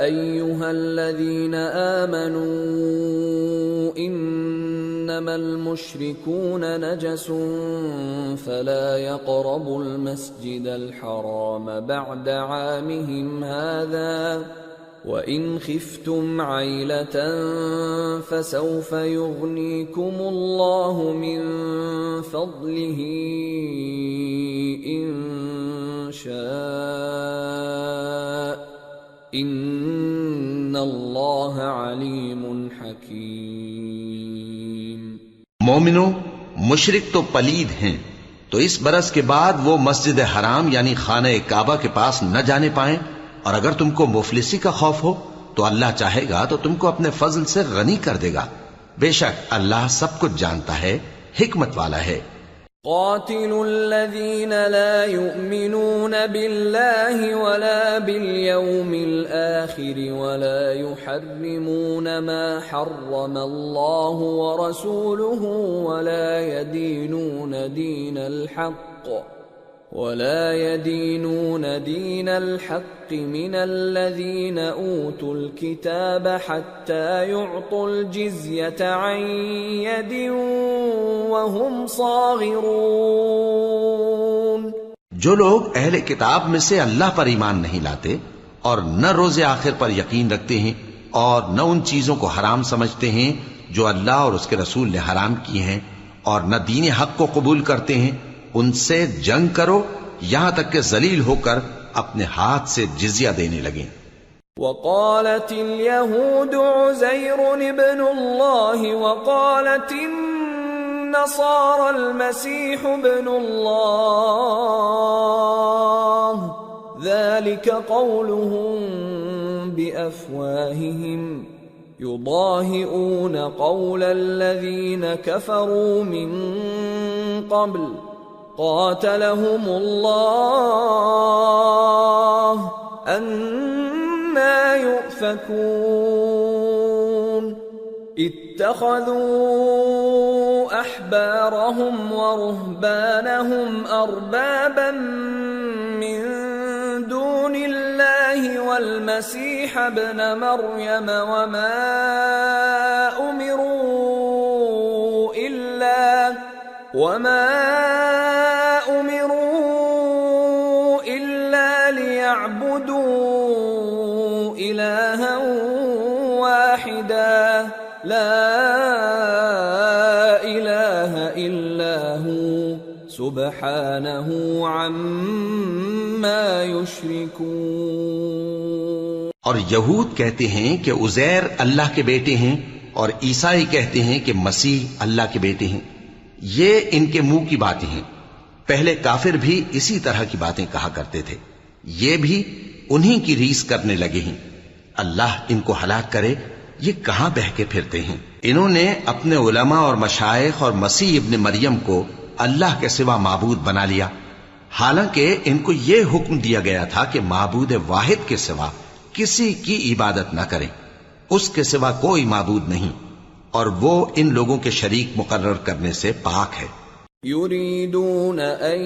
ایھا الذین آمنوا انما المشركون نجس فلا يقربوا المسجد الحرام بعد عامهم هذا وَإِنْ خِفْتُمْ عَيْلَةً فَسَوْفَ يُغْنِيكُمُ اللَّهُ مِنْ فَضْلِهِ إِنْ شَاءَ إِنَّ اللَّهَ عَلِيمٌ حَكِيمٌ۔ مومنو، مشرک تو پلید ہیں، تو اس برس کے بعد وہ مسجد حرام یعنی خانہ کعبہ کے پاس نہ جانے پائیں، اور اگر تم کو مفلسی کا خوف ہو تو اللہ چاہے گا تو تم کو اپنے فضل سے غنی کر دے گا، بے شک اللہ سب کچھ جانتا ہے، حکمت والا ہے۔ قاتلوا الذين لا يؤمنون بالله ولا باليوم الآخر ولا يحرمون ما حرم الله ورسوله ولا يدينون دين الحق من الذين أوتوا الكتاب حتى يعطوا الجزية عن يد وهم صاغرون۔ جو لوگ اہل کتاب میں سے اللہ پر ایمان نہیں لاتے اور نہ روز آخر پر یقین رکھتے ہیں اور نہ ان چیزوں کو حرام سمجھتے ہیں جو اللہ اور اس کے رسول نے حرام کی ہیں اور نہ دین حق کو قبول کرتے ہیں، ان سے جنگ کرو یہاں تک کہ ذلیل ہو کر اپنے ہاتھ سے جزیہ دینے لگیں۔ وقالت اليهود عزير ابن الله وقالت النصارى المسيح ابن الله ذلك قولهم بأفواههم يضاهئون قول الذين كفروا من قبل قاتلهم الله أَنَّى يُؤْفَكُونَ اتَّخَذُوا أَحْبَارَهُمْ وَرُهْبَانَهُمْ أَرْبَابًا مِّن دُونِ اللَّهِ وَالْمَسِيحَ ابْنَ مَرْيَمَ وَمَا أُمِرُوا إِلَّا لِيَعْبُدُوا إِلَٰهًا وَاحِدًا لَا إِلَٰهَ إِلَّا هُوَ سُبْحَانَهُ عَمَّا يُشْرِكُونَ۔ اور یہود کہتے ہیں کہ عزیر اللہ کے بیٹے ہیں، اور عیسائی کہتے ہیں کہ مسیح اللہ کے بیٹے ہیں۔ یہ ان کے منہ کی باتیں ہیں۔ پہلے کافر بھی اسی طرح کی باتیں کہا کرتے تھے، یہ بھی انہی کی ریس کرنے لگے ہیں۔ اللہ ان کو ہلاک کرے، یہ کہاں بہہ کے پھرتے ہیں۔ انہوں نے اپنے علماء اور مشائخ اور مسیح ابن مریم کو اللہ کے سوا معبود بنا لیا، حالانکہ ان کو یہ حکم دیا گیا تھا کہ معبود واحد کے سوا کسی کی عبادت نہ کریں، اس کے سوا کوئی معبود نہیں، اور وہ ان لوگوں کے شریک مقرر کرنے سے پاک ہے۔ يريدون أن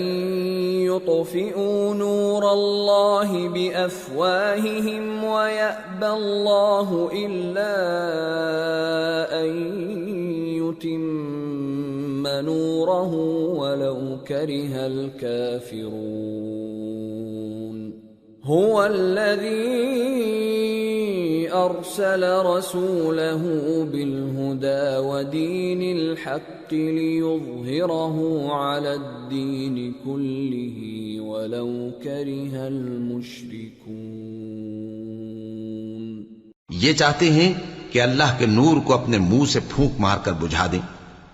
يطفئوا نور الله بأفواههم ويأبى الله إلا أن يتم نوره ولو كره الكافرون هو الذي أرسل رسوله بالهدى ودين الحق ليظهره على الدين كله ولو كره المشركون۔ یہ چاہتے ہیں کہ اللہ کے نور کو اپنے منہ سے پھونک مار کر بجھا دیں،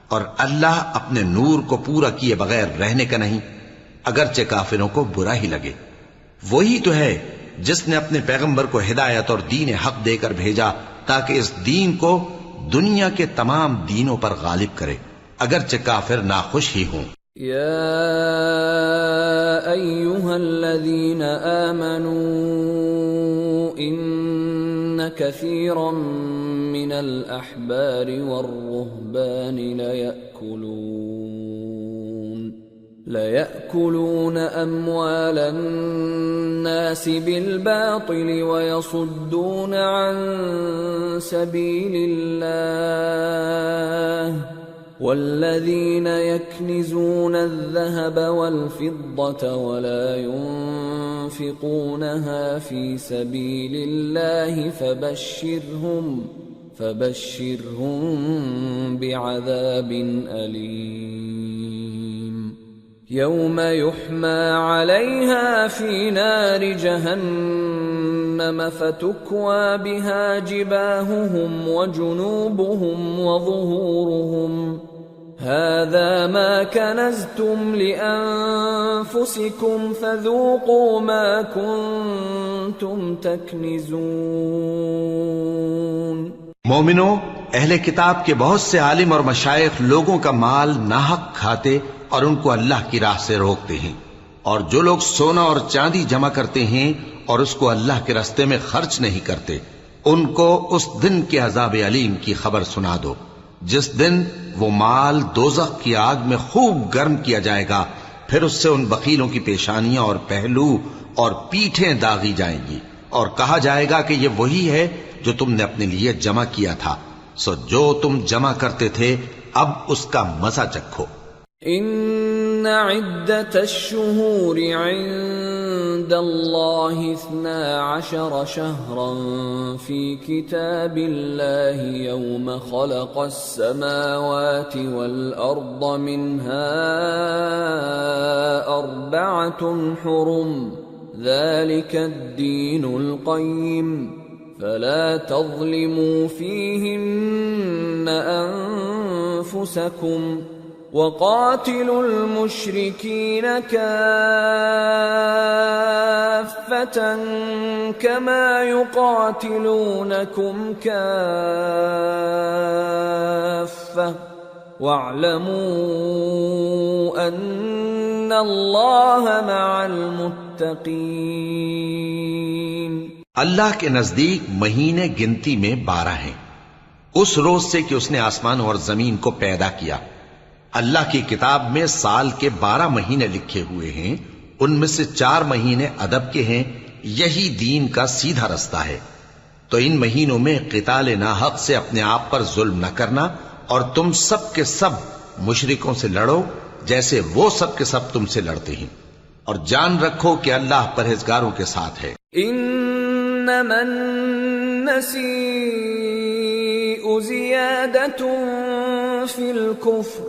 اور اللہ اپنے نور کو پورا کیے بغیر رہنے کا نہیں، اگرچہ کافروں کو برا ہی لگے۔ وہی تو ہے جس نے اپنے پیغمبر کو ہدایت اور دین حق دے کر بھیجا تاکہ اس دین کو دنیا کے تمام دینوں پر غالب کرے، اگرچہ کافر ناخوش ہی ہوں۔ یا ایھا الذین آمنوا ان کثیرا من الاحبار والرہبان لَيَأْكُلُونَ أَمْوَالَ النَّاسِ بِالْبَاطِلِ وَيَصُدُّونَ عَن سَبِيلِ اللَّهِ وَالَّذِينَ يَكْنِزُونَ الذَّهَبَ وَالْفِضَّةَ وَلَا يُنْفِقُونَهَا فِي سَبِيلِ اللَّهِ فَبَشِّرْهُم بِعَذَابٍ أَلِيمٍ يوم يحمى عليها في نار جهنم فتكوى بها جباههم وجنوبهم وظهورهم هذا ما كنزتم لأنفسكم فذوقوا ما كنتم تكنزون۔ مومنو، اہل کتاب کے بہت سے عالم اور مشائخ لوگوں کا مال ناحق کھاتے اور ان کو اللہ کی راہ سے روکتے ہیں، اور جو لوگ سونا اور چاندی جمع کرتے ہیں اور اس کو اللہ کے راستے میں خرچ نہیں کرتے، ان کو اس دن کے عذاب علیم کی خبر سنا دو، جس دن وہ مال دوزخ کی آگ میں خوب گرم کیا جائے گا، پھر اس سے ان بخیلوں کی پیشانیاں اور پہلو اور پیٹھیں داغی جائیں گی، اور کہا جائے گا کہ یہ وہی ہے جو تم نے اپنے لیے جمع کیا تھا، سو جو تم جمع کرتے تھے اب اس کا مزہ چکھو۔ ان عدت الشہور عند الله 12 شهرا في كتاب الله يوم خلق السماوات والأرض منها 4 حرم ذلك الدين القيم فلا تظلموا فيهن أنفسكم وقاتلوا المشركين كافة كما يقاتلونكم كافة واعلموا أن الله مع المتقين۔ اللہ کے نزدیک مہینے گنتی میں 12 ہیں، اس روز سے کہ اس نے آسمان اور زمین کو پیدا کیا۔ اللہ کی کتاب میں سال کے 12 مہینے لکھے ہوئے ہیں، ان میں سے 4 مہینے ادب کے ہیں، یہی دین کا سیدھا رستہ ہے۔ تو ان مہینوں میں قتال ناحق سے اپنے آپ پر ظلم نہ کرنا، اور تم سب کے سب مشرکوں سے لڑو جیسے وہ سب کے سب تم سے لڑتے ہیں، اور جان رکھو کہ اللہ پرہیزگاروں کے ساتھ ہے۔ انما النسیء زیادۃ فی الکفر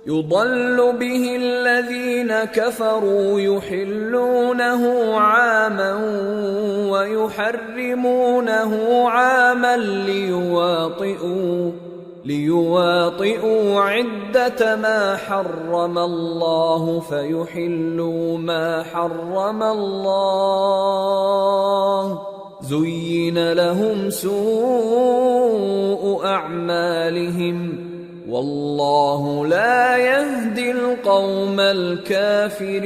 يضل به الذين كفروا يحلونه عاما ويحرمونه عاما ليواطئوا عدة ما حرم الله فيحلوا ما حرم الله زين لهم سوء أعمالهم واللہ لا يهدی القوم الکافرین۔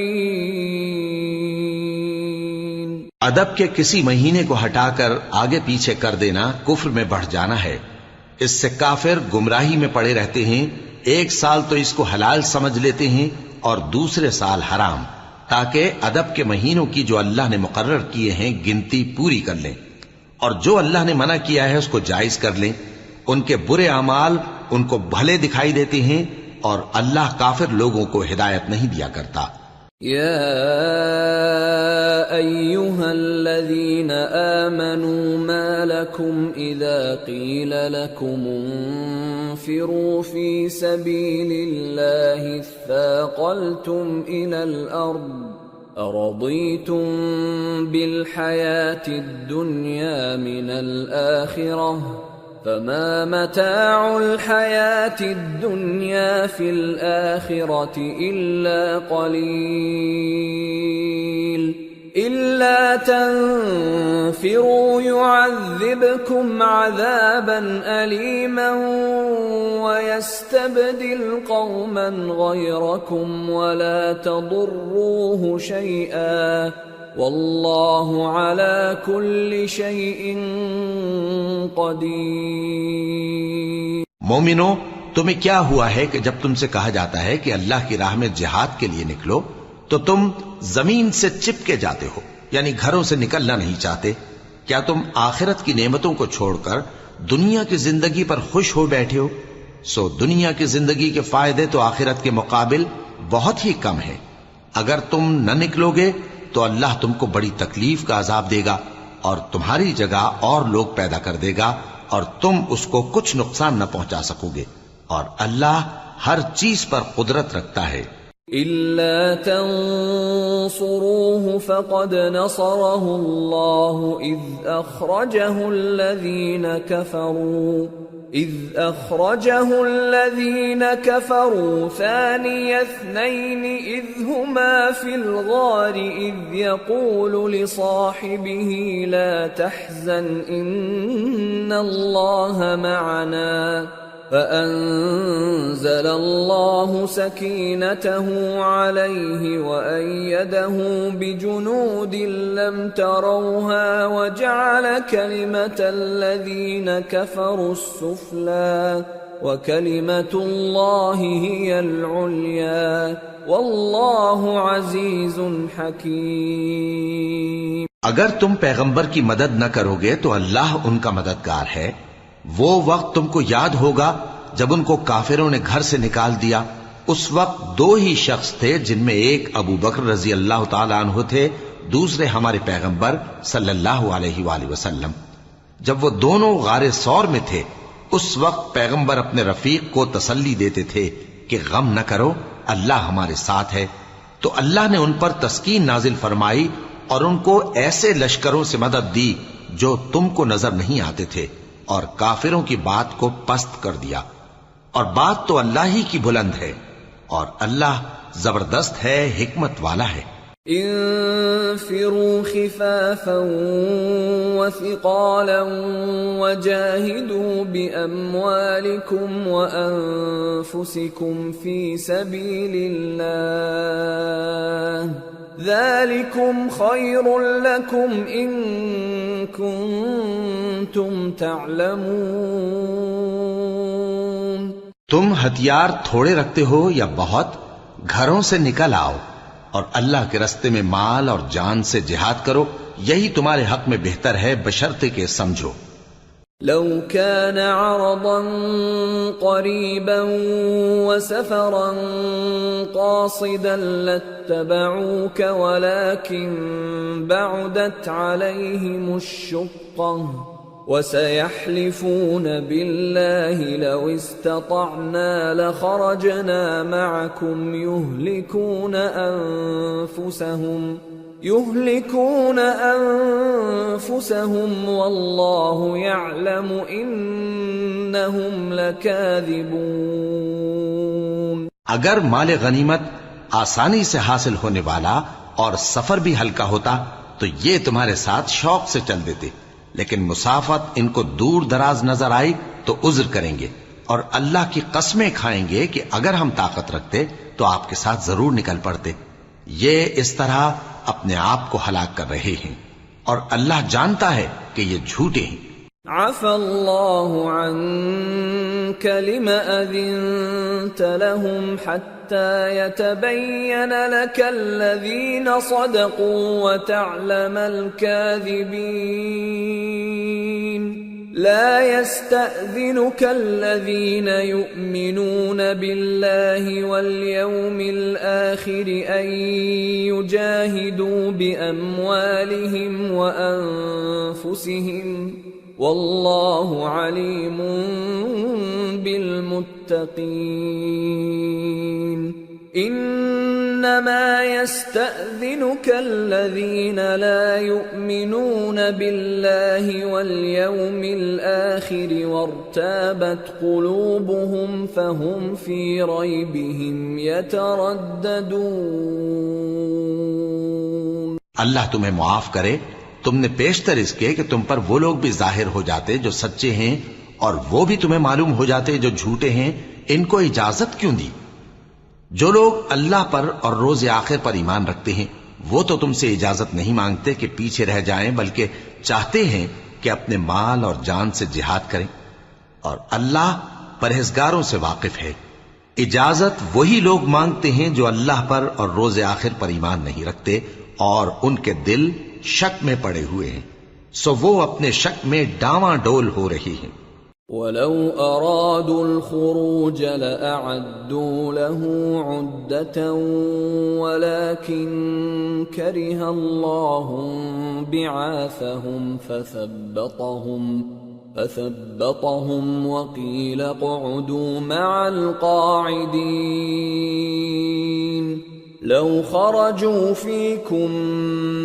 ادب کے کسی مہینے کو ہٹا کر آگے پیچھے کر دینا کفر میں بڑھ جانا ہے، اس سے کافر گمراہی میں پڑے رہتے ہیں۔ ایک سال تو اس کو حلال سمجھ لیتے ہیں اور دوسرے سال حرام، تاکہ ادب کے مہینوں کی جو اللہ نے مقرر کیے ہیں گنتی پوری کر لیں، اور جو اللہ نے منع کیا ہے اس کو جائز کر لیں۔ ان کے برے اعمال ان کو بھلے دکھائی دیتے ہیں، اور اللہ کافر لوگوں کو ہدایت نہیں دیا کرتا۔ یا ایھا الذین آمنوا ما لکم اذا قیل لکم انفروا فی سبیل اللہ اثاقلتم الی الارض ارضیتم بالحیاة الدنیا من الآخرہ فما متاع الحياة الدنيا في الآخرة إلا قليل إلا تنفروا يعذبكم عذابا أليما ويستبدل قوما غيركم ولا تضروه شيئا واللہ علی کل شیء قدیر۔ مومنو، تمہیں کیا ہوا ہے کہ جب تم سے کہا جاتا ہے کہ اللہ کی راہ میں جہاد کے لیے نکلو تو تم زمین سے چپکے جاتے ہو، یعنی گھروں سے نکلنا نہیں چاہتے؟ کیا تم آخرت کی نعمتوں کو چھوڑ کر دنیا کی زندگی پر خوش ہو بیٹھے ہو؟ سو دنیا کی زندگی کے فائدے تو آخرت کے مقابل بہت ہی کم ہیں۔ اگر تم نہ نکلو گے تو اللہ تم کو بڑی تکلیف کا عذاب دے گا، اور تمہاری جگہ اور لوگ پیدا کر دے گا، اور تم اس کو کچھ نقصان نہ پہنچا سکو گے، اور اللہ ہر چیز پر قدرت رکھتا ہے۔ إِلَّا تَنصُرُوهُ فَقَدْ نَصَرَهُ اللَّهُ إِذْ أَخْرَجَهُ الَّذِينَ كَفَرُوا ثَانِيَ اثْنَيْنِ إِذْ هُمَا فِي الْغَارِ إِذْ يَقُولُ لِصَاحِبِهِ لَا تَحْزَنْ إِنَّ اللَّهَ مَعَنَا فأنزل الله سكينته عليه وأيده بجنود لم تروها وجعل كلمة الذين كفروا السفلى وكلمة الله هي العليا والله عزيز حكيم۔ اگر تم پیغمبر کی مدد نہ کرو گے تو اللہ ان کا مددگار ہے۔ وہ وقت تم کو یاد ہوگا جب ان کو کافروں نے گھر سے نکال دیا۔ اس وقت 2 ہی شخص تھے، جن میں ایک ابو بکر رضی اللہ تعالی عنہ تھے، دوسرے ہمارے پیغمبر صلی اللہ علیہ وآلہ وسلم، جب وہ دونوں غار ثور میں تھے، اس وقت پیغمبر اپنے رفیق کو تسلی دیتے تھے کہ غم نہ کرو، اللہ ہمارے ساتھ ہے۔ تو اللہ نے ان پر تسکین نازل فرمائی اور ان کو ایسے لشکروں سے مدد دی جو تم کو نظر نہیں آتے تھے، اور کافروں کی بات کو پست کر دیا۔ اور بات تو اللہ ہی کی بلند ہے، اور اللہ زبردست ہے، حکمت والا ہے۔ انفروا خفافا وثقالا وجاهدوا بأموالكم وأنفسكم في سبيل الله ذلكم خير لكم إن كنتم تعلمون۔ تم ہتھیار تھوڑے رکھتے ہو یا بہت، گھروں سے نکل آؤ اور اللہ کے رستے میں مال اور جان سے جہاد کرو، یہی تمہارے حق میں بہتر ہے بشرطے کہ سمجھو۔ لو كان عرضا قريبا وسفرا قاصدا لاتبعوك ولكن بعدت عليهم الشقة وسيحلفون بالله لو استطعنا لخرجنا معكم يهلكون أنفسهم والله يعلم إنهم لكاذبون۔ اگر مال غنیمت آسانی سے حاصل ہونے والا اور سفر بھی ہلکا ہوتا تو یہ تمہارے ساتھ شوق سے چل دیتے، لیکن مسافت ان کو دور دراز نظر آئی تو عذر کریں گے، اور اللہ کی قسمیں کھائیں گے کہ اگر ہم طاقت رکھتے تو آپ کے ساتھ ضرور نکل پڑتے۔ یہ اس طرح اپنے آپ کو ہلاک کر رہے ہیں، اور اللہ جانتا ہے کہ یہ جھوٹے ہیں۔ عفى الله عنك لم أذنت لهم حتى يتبين لك الذين صدقوا وتعلم الكاذبين۔ لا يستأذنك الذين يؤمنون بالله واليوم الآخر أن يجاهدوا بأموالهم وأنفسهم والله عليم بالمتقين۔ انما يستأذنك الذين لا يؤمنون بالله واليوم الآخر وارتابت قلوبهم فهم في ريبهم يترددون۔ اللہ تمہیں معاف کرے، تم نے پیشتر اس کے کہ تم پر وہ لوگ بھی ظاہر ہو جاتے جو سچے ہیں، اور وہ بھی تمہیں معلوم ہو جاتے جو جھوٹے ہیں۔ ان کو اجازت کیوں دی؟ جو لوگ اللہ پر اور روز آخر پر ایمان رکھتے ہیں وہ تو تم سے اجازت نہیں مانگتے کہ پیچھے رہ جائیں، بلکہ چاہتے ہیں کہ اپنے مال اور جان سے جہاد کریں، اور اللہ پرہیزگاروں سے واقف ہے۔ اجازت وہی لوگ مانگتے ہیں جو اللہ پر اور روز آخر پر ایمان نہیں رکھتے اور ان کے دل شک میں پڑے ہوئے ہیں، سو وہ اپنے شک میں ڈاواں ڈول ہو رہی ہیں۔ وَلَوْ أَرَادُوا الْخُرُوجَ لَأَعَدُّوا لَهُ عُدَّةً وَلَكِنْ كَرِهَ اللَّهُ بِعَاثَهُمْ فَثَبَّطَهُمْ وَقِيلَ اقْعُدُوا مَعَ الْقَاعِدِينَ۔ لو خرجوا فيكم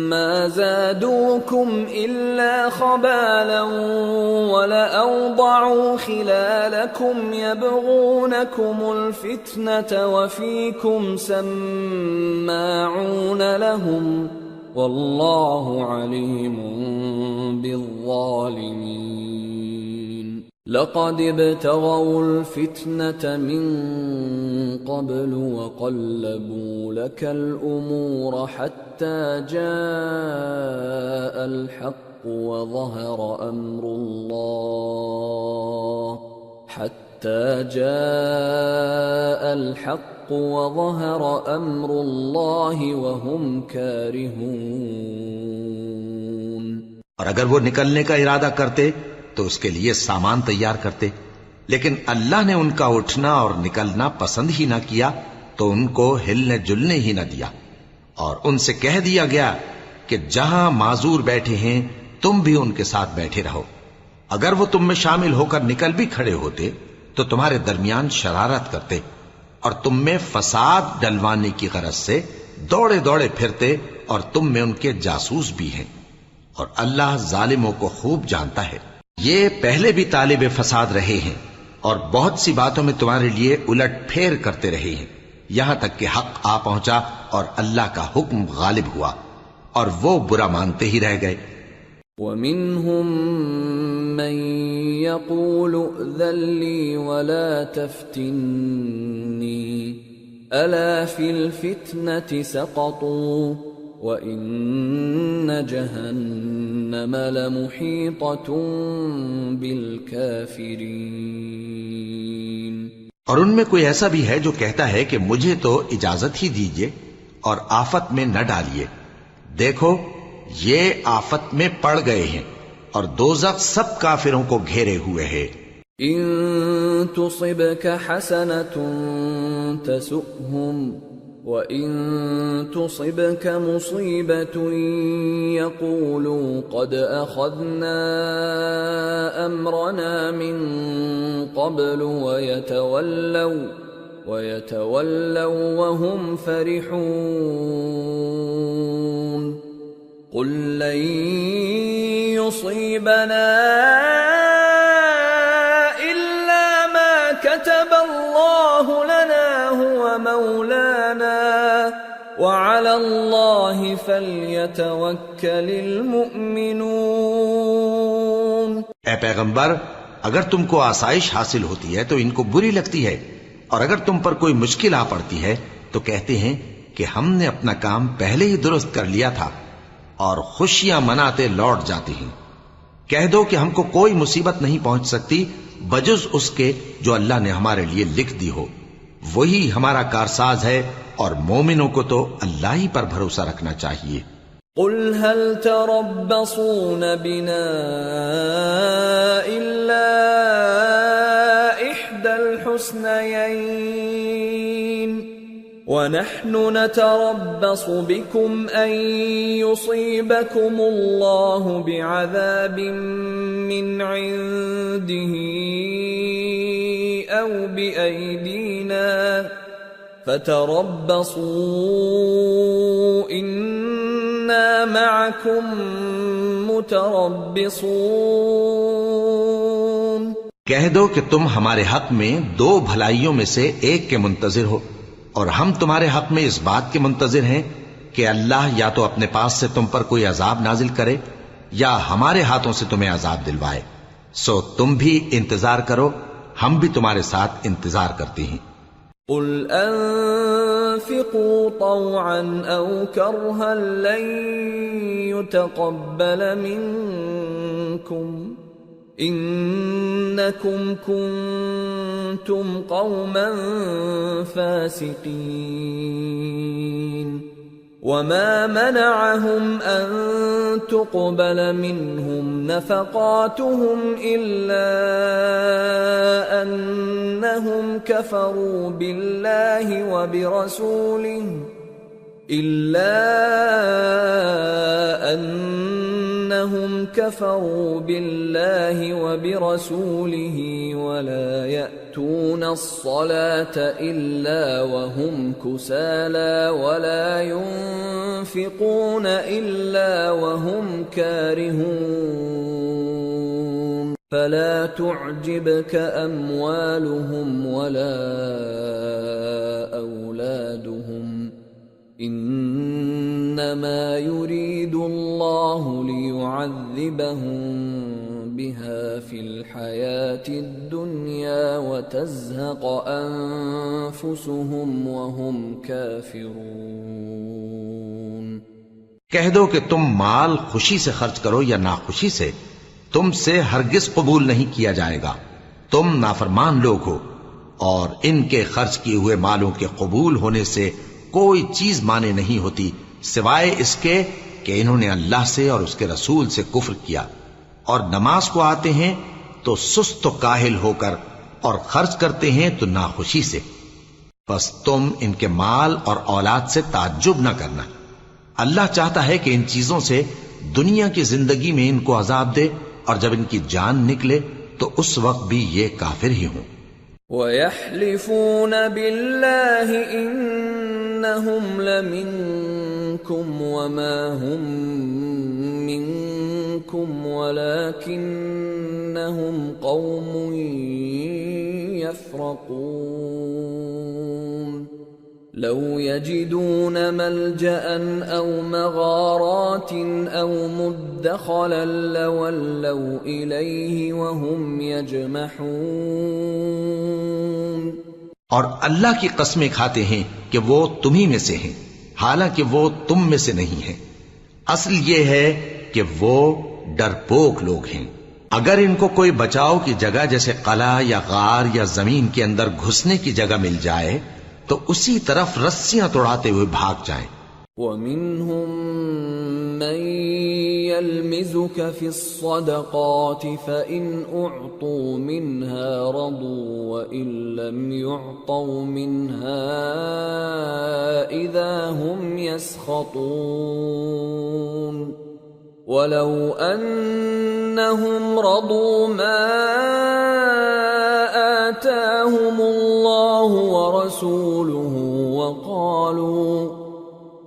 ما زادوكم إلا خبالا ولأوضعوا خلالكم يبغونكم الفتنة وفيكم سماعون لهم والله عليم بالظالمين۔ لقد ابتغوا الفتنة من قبل وقلبوا لك الأمور حتى جاء الحق وظهر أمر الله وهم كارهون۔ اور اگر وہ نکلنے کا ارادہ کرتے تو اس کے لیے سامان تیار کرتے، لیکن اللہ نے ان کا اٹھنا اور نکلنا پسند ہی نہ کیا تو ان کو ہلنے جلنے ہی نہ دیا، اور ان سے کہہ دیا گیا کہ جہاں معذور بیٹھے ہیں تم بھی ان کے ساتھ بیٹھے رہو. اگر وہ تم میں شامل ہو کر نکل بھی کھڑے ہوتے تو تمہارے درمیان شرارت کرتے اور تم میں فساد ڈلوانے کی غرض سے دوڑے دوڑے پھرتے، اور تم میں ان کے جاسوس بھی ہیں، اور اللہ ظالموں کو خوب جانتا ہے. یہ پہلے بھی طالب فساد رہے ہیں اور بہت سی باتوں میں تمہارے لیے الٹ پھیر کرتے رہے ہیں، یہاں تک کہ حق آ پہنچا اور اللہ کا حکم غالب ہوا اور وہ برا مانتے ہی رہ گئے. وَمِنْهُمْ مَنْ يَقُولُ ائْذَنْ لِي وَلَا تَفْتِنِّي أَلَا فِي الْفِتْنَةِ سَقَطُوا وَإِنَّ جَهَنَّمَ لَمُحِيطَةٌ بِالْكَافِرِينَ. اور ان میں کوئی ایسا بھی ہے جو کہتا ہے کہ مجھے تو اجازت ہی دیجئے اور آفت میں نہ ڈالیے. دیکھو یہ آفت میں پڑ گئے ہیں اور دوزخ سب کافروں کو گھیرے ہوئے ہے. إِن تُصِبْكَ حَسَنَةٌ تَسُؤْهُمْ وَإِن تُصِبْكَ مُصِيبَةٌ يَقُولُوا قَدْ أَخَذْنَا أَمْرَنَا مِن قَبْلُ وَيَتَوَلَّوْا وَهُمْ فَرِحُونَ. قُل لَّن يُصِيبَنَا إِلَّا مَا كَتَبَ اللَّهُ لَنَا هُوَ مَوْلَانَا وَعَلَى اللَّهِ فَلْيَتَوَكَّلِ الْمُؤْمِنُونَ. اے پیغمبر، اگر تم کو آسائش حاصل ہوتی ہے تو ان کو بری لگتی ہے، اور اگر تم پر کوئی مشکل آ پڑتی ہے تو کہتے ہیں کہ ہم نے اپنا کام پہلے ہی درست کر لیا تھا، اور خوشیاں مناتے لوٹ جاتے ہیں. کہہ دو کہ ہم کو کوئی مصیبت نہیں پہنچ سکتی بجز اس کے جو اللہ نے ہمارے لیے لکھ دی ہو. وہی ہمارا کارساز ہے، اور مومنوں کو تو اللہ ہی پر بھروسہ رکھنا چاہیے. قل هل تربصون بنا إلا إحدى الحسنيين ونحن نتربص بكم أن يصيبكم الله بعذاب من عنده أو بأيدينا فتربصوا إنا معكم متربصون. کہہ دو کہ تم ہمارے حق میں دو بھلائیوں میں سے ایک کے منتظر ہو، اور ہم تمہارے حق میں اس بات کے منتظر ہیں کہ اللہ یا تو اپنے پاس سے تم پر کوئی عذاب نازل کرے یا ہمارے ہاتھوں سے تمہیں عذاب دلوائے. سو تم بھی انتظار کرو، ہم بھی تمہارے ساتھ انتظار کرتے ہیں. قل انفقوا طوعا او کرها لن يتقبل منكم انکم کنتم قوما فاسقین. وما منعهم ان تقبل منهم نفقاتهم الا انهم كفروا بالله وبرسوله ولا يأتون الصلاة إلا وهم كسالى ولا ينفقون إلا وهم كارهون. فلا تعجبك أموالهم ولا أولادهم انما يريد الله ليعذبهم بها في الحياة الدنيا وتزهق انفسهم وهم كافرون. کہہ دو کہ تم مال خوشی سے خرچ کرو یا ناخوشی سے، تم سے ہرگز قبول نہیں کیا جائے گا. تم نافرمان لوگ ہو، اور ان کے خرچ کیے ہوئے مالوں کے قبول ہونے سے کوئی چیز مانے نہیں ہوتی سوائے اس کے کہ انہوں نے اللہ سے اور اس کے رسول سے کفر کیا، اور نماز کو آتے ہیں تو سست و کاہل ہو کر، اور خرچ کرتے ہیں تو ناخوشی سے. بس تم ان کے مال اور اولاد سے تعجب نہ کرنا، اللہ چاہتا ہے کہ ان چیزوں سے دنیا کی زندگی میں ان کو عذاب دے، اور جب ان کی جان نکلے تو اس وقت بھی یہ کافر ہی ہوں۔ وَيَحْلِفُونَ بِاللَّهِ إِنَّهُمْ لَمِنكُمْ وَمَا هُمْ مِنكُمْ وَلَكِنَّهُمْ قَوْمٌ يَفْرَقُونَ لَوْ يَجِدُونَ مَلْجَأً أَوْ مَغَارَاتٍ أَوْ مُدَّخَلًا لَوَلَّوْا إِلَيْهِ وَهُمْ يَجْمَحُونَ۔ اور اللہ کی قسمیں کھاتے ہیں کہ وہ تمہیں میں سے ہیں، حالانکہ وہ تم میں سے نہیں ہیں۔ اصل یہ ہے کہ وہ ڈرپوک لوگ ہیں۔ اگر ان کو کوئی بچاؤ کی جگہ جیسے قلعہ یا غار یا زمین کے اندر گھسنے کی جگہ مل جائے تو اسی طرف رسیاں توڑاتے ہوئے بھاگ جائیں۔ وَمِنْهُمْ مَنْ يَلْمِزُكَ فِي الصَّدَقَاتِ فَإِنْ أُعْطُوا مِنْهَا رَضُوا وَإِنْ لَمْ يُعْطَوْا مِنْهَا إِذَا هُمْ يَسْخَطُونَ وَلَوْ أَنَّهُمْ رَضُوا مَا آتَاهُمُ اللَّهُ وَرَسُولُهُ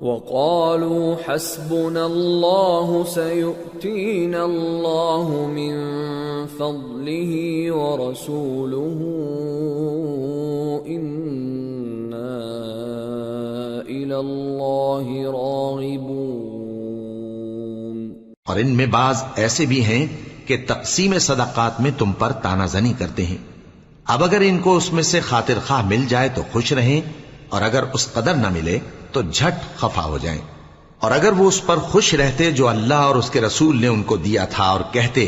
وَقَالُوا حَسْبُنَا اللَّهُ سَيُؤْتِينَا اللَّهُ مِنْ فَضْلِهِ وَرَسُولُهُ إِنَّا إِلَى اللَّهِ رَاغِبُونَ۔ اور ان میں بعض ایسے بھی ہیں کہ تقسیم صدقات میں تم پر تانا زنی کرتے ہیں۔ اب اگر ان کو اس میں سے خاطر خواہ مل جائے تو خوش رہیں، اور اگر اس قدر نہ ملے تو جھٹ خفا ہو جائیں۔ اور اگر وہ اس پر خوش رہتے جو اللہ اور اس کے رسول نے ان کو دیا تھا، اور کہتے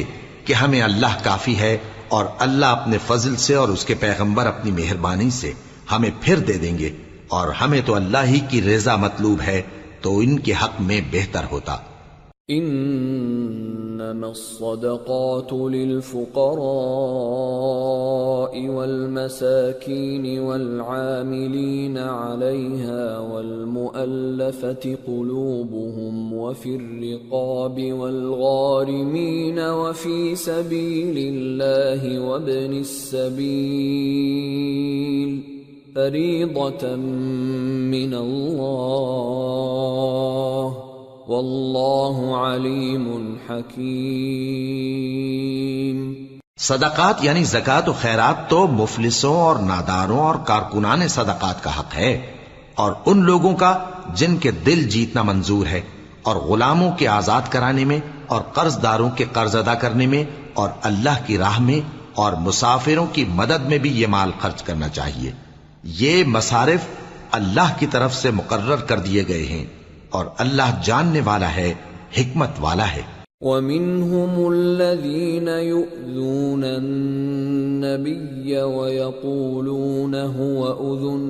کہ ہمیں اللہ کافی ہے، اور اللہ اپنے فضل سے اور اس کے پیغمبر اپنی مہربانی سے ہمیں پھر دے دیں گے، اور ہمیں تو اللہ ہی کی رضا مطلوب ہے، تو ان کے حق میں بہتر ہوتا۔ انما الصدقات للفقراء والمساكين والعاملين عليها والمؤلفة قلوبهم وفي الرقاب والغارمين وفي سبيل الله وابن السبيل فريضة من الله واللہ علیم حکیم۔ صدقات یعنی زکوٰۃ و خیرات تو مفلسوں اور ناداروں اور کارکنان صدقات کا حق ہے، اور ان لوگوں کا جن کے دل جیتنا منظور ہے، اور غلاموں کے آزاد کرانے میں، اور قرض داروں کے قرض ادا کرنے میں، اور اللہ کی راہ میں، اور مسافروں کی مدد میں بھی یہ مال خرچ کرنا چاہیے۔ یہ مصارف اللہ کی طرف سے مقرر کر دیے گئے ہیں، اور اللہ جاننے والا ہے، حکمت والا ہے۔ وَمِنْهُمُ الَّذِينَ يُؤْذُونَ النَّبِيَّ وَيَقُولُونَ هُوَ أُذُنٌ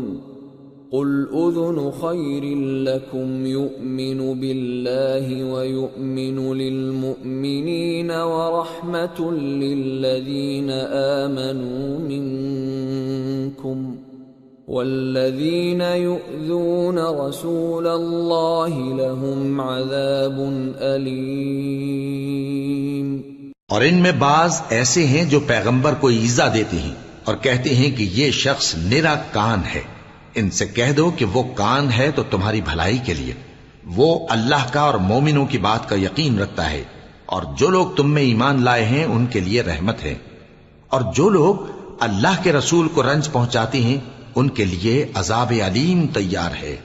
قُلْ أُذُنُ خَيْرٍ لَكُمْ يُؤْمِنُ بِاللَّهِ وَيُؤْمِنُ لِلْمُؤْمِنِينَ وَرَحْمَةٌ لِلَّذِينَ آمَنُوا مِنْكُمْ والذین یؤذون رسول اللہ لهم عذاب علیم۔ اور ان میں بعض ایسے ہیں جو پیغمبر کو ایذا دیتے ہیں اور کہتے ہیں کہ یہ شخص نرا کان ہے۔ ان سے کہہ دو کہ وہ کان ہے تو تمہاری بھلائی کے لیے، وہ اللہ کا اور مومنوں کی بات کا یقین رکھتا ہے، اور جو لوگ تم میں ایمان لائے ہیں ان کے لیے رحمت ہے، اور جو لوگ اللہ کے رسول کو رنج پہنچاتے ہیں ان کے لیے عذاب علیم تیار ہے۔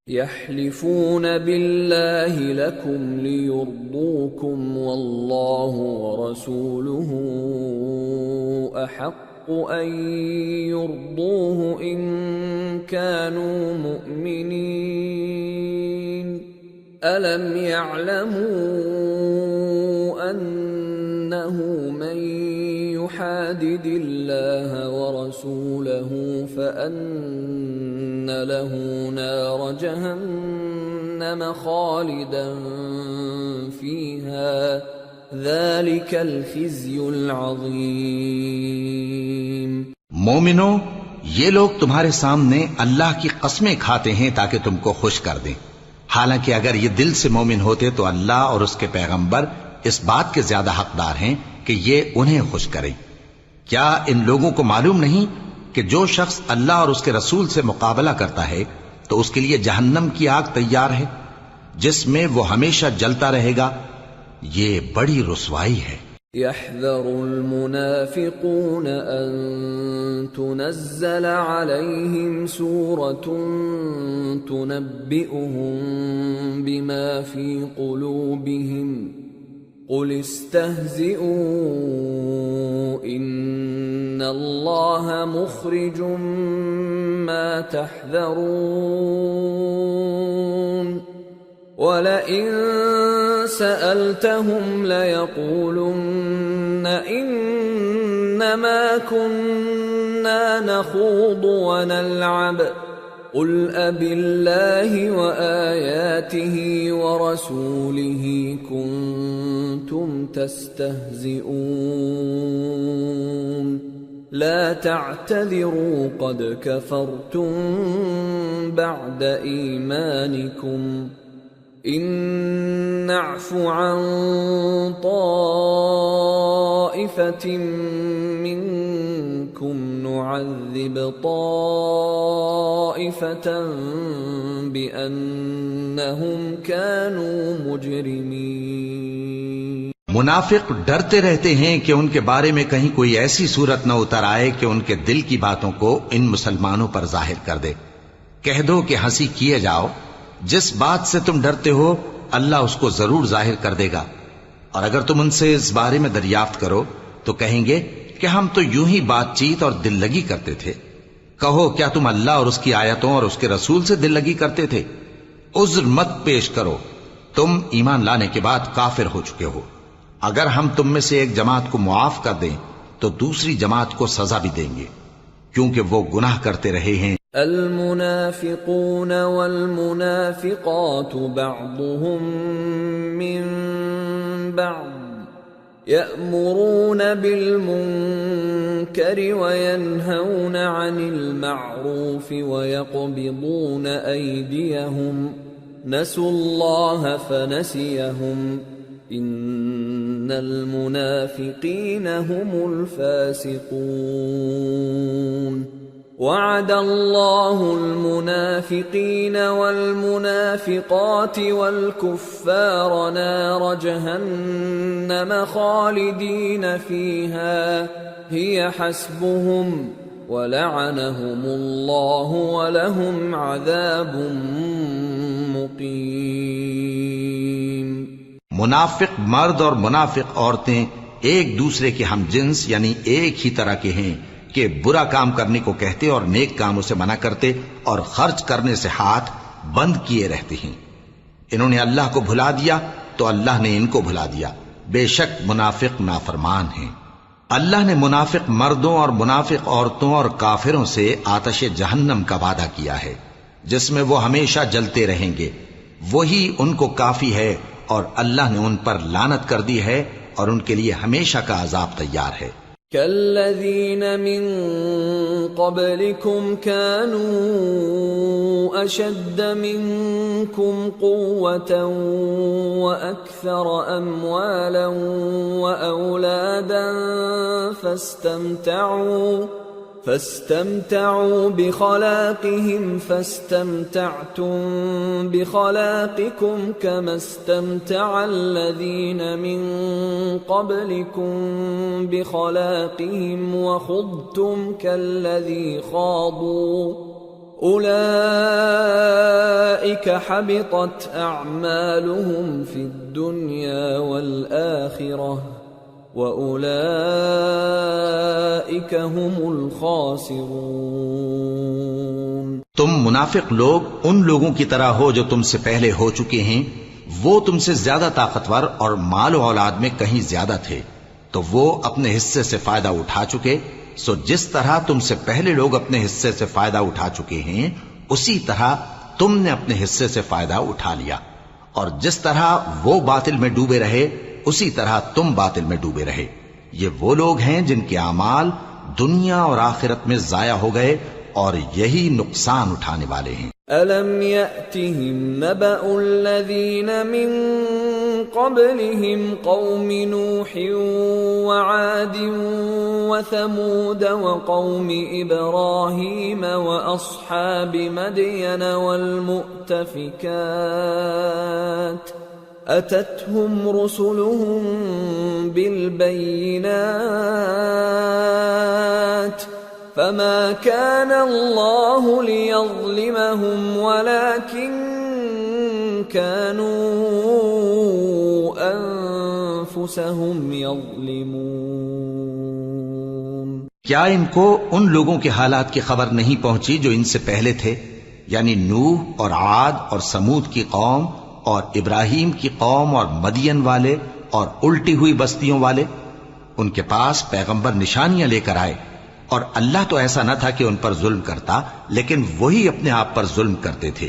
یحلفون باللہ لکم لیرضوکم واللہ ورسولہ احق ان یرضوہ ان كانوا مؤمنین الم یعلموا انہ من يحادد الله ورسوله فأن له نار جهنم خالدا فيها ذلك الخزي العظيم۔ مومنو، یہ لوگ تمہارے سامنے اللہ کی قسمیں کھاتے ہیں تاکہ تم کو خوش کر دیں، حالانکہ اگر یہ دل سے مومن ہوتے تو اللہ اور اس کے پیغمبر اس بات کے زیادہ حقدار ہیں کہ یہ انہیں خوش کرے۔ کیا ان لوگوں کو معلوم نہیں کہ جو شخص اللہ اور اس کے رسول سے مقابلہ کرتا ہے تو اس کے لیے جہنم کی آگ تیار ہے جس میں وہ ہمیشہ جلتا رہے گا، یہ بڑی رسوائی ہے۔ يحذر المنافقون أن تنزل عليهم سورة تنبئهم بما في قلوبهم قل استهزئوا إن الله مخرج ما تحذرون وَلَئِن سَأَلْتَهُمْ لَيَقُولُنَّ إِنَّمَا كُنَّا نَخُوضُ وَنَلْعَبُ قُلْ أَبِاللَّهِ وَآيَاتِهِ وَرَسُولِهِ كُنتُمْ تَسْتَهْزِئُونَ لَا تَعْتَذِرُوا قَدْ كَفَرْتُمْ بَعْدَ إِيمَانِكُمْ إن نعف عن طائفة منكم نعذب طائفة بأنهم كانوا مجرمين۔ منافق ڈرتے رہتے ہیں کہ ان کے بارے میں کہیں کوئی ایسی صورت نہ اتر آئے کہ ان کے دل کی باتوں کو ان مسلمانوں پر ظاہر کر دے۔ کہہ دو کہ ہنسی کیے جاؤ، جس بات سے تم ڈرتے ہو اللہ اس کو ضرور ظاہر کر دے گا، اور اگر تم ان سے اس بارے میں دریافت کرو تو کہیں گے کہ ہم تو یوں ہی بات چیت اور دل لگی کرتے تھے۔ کہو کیا تم اللہ اور اس کی آیتوں اور اس کے رسول سے دل لگی کرتے تھے؟ عذر مت پیش کرو، تم ایمان لانے کے بعد کافر ہو چکے ہو۔ اگر ہم تم میں سے ایک جماعت کو معاف کر دیں تو دوسری جماعت کو سزا بھی دیں گے، کیونکہ وہ گناہ کرتے رہے ہیں۔ المنافقون والمنافقات بعضهم من بعض يأمرون بالمنكر وينهون عن المعروف ويقبضون أيديهم نسوا الله فنسيهم إن المنافقين هم الفاسقون وعد الله المنافقين والمنافقات والكفار نار جهنم خالدين فيها هي حسبهم ولعنهم الله ولهم عذاب مقيم۔ منافق مرد اور منافق عورتیں ایک دوسرے کے ہم جنس یعنی ایک ہی طرح کے ہیں کہ برا کام کرنے کو کہتے اور نیک کاموں سے منع کرتے اور خرچ کرنے سے ہاتھ بند کیے رہتے ہیں۔ انہوں نے اللہ کو بھلا دیا تو اللہ نے ان کو بھلا دیا، بے شک منافق نافرمان ہیں۔ اللہ نے منافق مردوں اور منافق عورتوں اور کافروں سے آتش جہنم کا وعدہ کیا ہے جس میں وہ ہمیشہ جلتے رہیں گے، وہی ان کو کافی ہے، اور اللہ نے ان پر لعنت کر دی ہے اور ان کے لیے ہمیشہ کا عذاب تیار ہے۔ كالذين من قبلكم كانوا أشد منكم قوة وأكثر أموالا وأولادا فاستمتعوا بخلاقهم فاستمتعتم بخلاقكم كما استمتع الذين من قبلكم بخلاقهم وخضتم كالذي خاضوا أولئك حبطت أعمالهم في الدنيا والآخرة وَأُولَئِكَ هُمُ الْخَاسِرُونَ۔ تم منافق لوگ ان لوگوں کی طرح ہو جو تم سے پہلے ہو چکے ہیں، وہ تم سے زیادہ طاقتور اور مال و اولاد میں کہیں زیادہ تھے، تو وہ اپنے حصے سے فائدہ اٹھا چکے، سو جس طرح تم سے پہلے لوگ اپنے حصے سے فائدہ اٹھا چکے ہیں اسی طرح تم نے اپنے حصے سے فائدہ اٹھا لیا، اور جس طرح وہ باطل میں ڈوبے رہے اسی طرح تم باطل میں ڈوبے رہے۔ یہ وہ لوگ ہیں جن کے اعمال دنیا اور آخرت میں ضائع ہو گئے اور یہی نقصان اٹھانے والے ہیں۔ أَلَمْ يَأْتِهِمْ نَبَأُ الَّذِينَ مِنْ قَبْلِهِمْ قَوْمِ نُوحٍ وَعَادٍ وَثَمُودَ وَقَوْمِ إِبْرَاهِيمَ وَأَصْحَابِ مَدْيَنَ وَالْمُؤْتَفِكَاتِ أَتَتْهُمْ رُسُلُهُم بِالْبَيِّنَاتِ فما كان الله ليظلمهم ولكن كانوا أنفسهم يظلمون۔ کیا ان کو ان لوگوں کے حالات کی خبر نہیں پہنچی جو ان سے پہلے تھے، یعنی نوح اور عاد اور سمود کی قوم اور ابراہیم کی قوم اور مدین والے اور الٹی ہوئی بستیوں والے؟ ان کے پاس پیغمبر نشانیاں لے کر آئے، اور اللہ تو ایسا نہ تھا کہ ان پر ظلم کرتا، لیکن وہی اپنے آپ پر ظلم کرتے تھے۔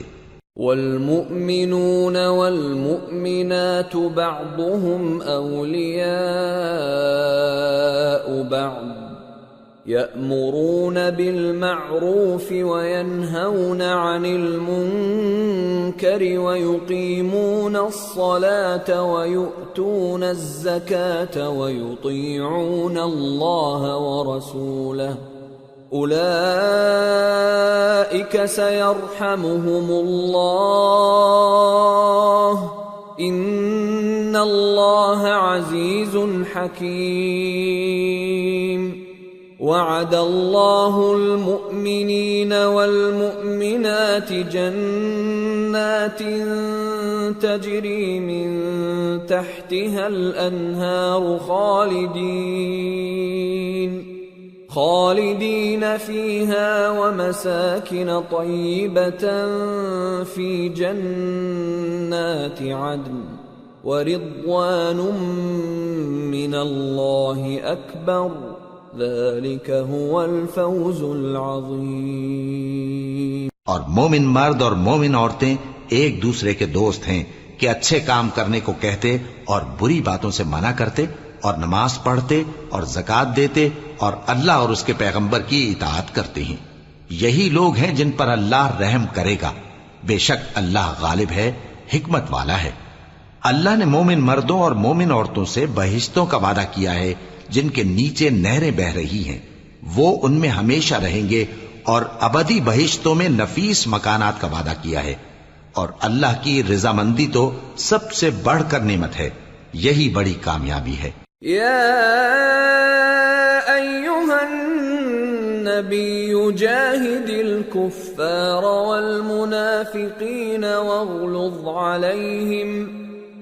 والمؤمنون والمؤمنات بعضهم أولياء بعض يأمرون بالمعروف وينهون عن المنكر ويقيمون الصلاة ويؤتون الزكاة ويطيعون الله ورسوله أولئك سيرحمهم الله إن الله عزيز حكيم۔ وعد الله المؤمنين والمؤمنات جنات تجري من تحتها الأنهار خالدين فيها ومساكن طيبة في جنات عدن ورضوان من الله أكبر ذلك هو الفوز العظیم۔ اور مومن مرد اور مومن عورتیں ایک دوسرے کے دوست ہیں کہ اچھے کام کرنے کو کہتے اور بری باتوں سے منع کرتے اور نماز پڑھتے اور زکوٰۃ دیتے اور اللہ اور اس کے پیغمبر کی اطاعت کرتے ہیں۔ یہی لوگ ہیں جن پر اللہ رحم کرے گا، بے شک اللہ غالب ہے، حکمت والا ہے۔ اللہ نے مومن مردوں اور مومن عورتوں سے بہشتوں کا وعدہ کیا ہے جن کے نیچے نہریں بہ رہی ہیں، وہ ان میں ہمیشہ رہیں گے، اور ابدی بہشتوں میں نفیس مکانات کا وعدہ کیا ہے، اور اللہ کی رضامندی تو سب سے بڑھ کر نعمت ہے، یہی بڑی کامیابی ہے۔ یا ایھا النبی جاہد الکفار والمنافقین واغلظ علیہم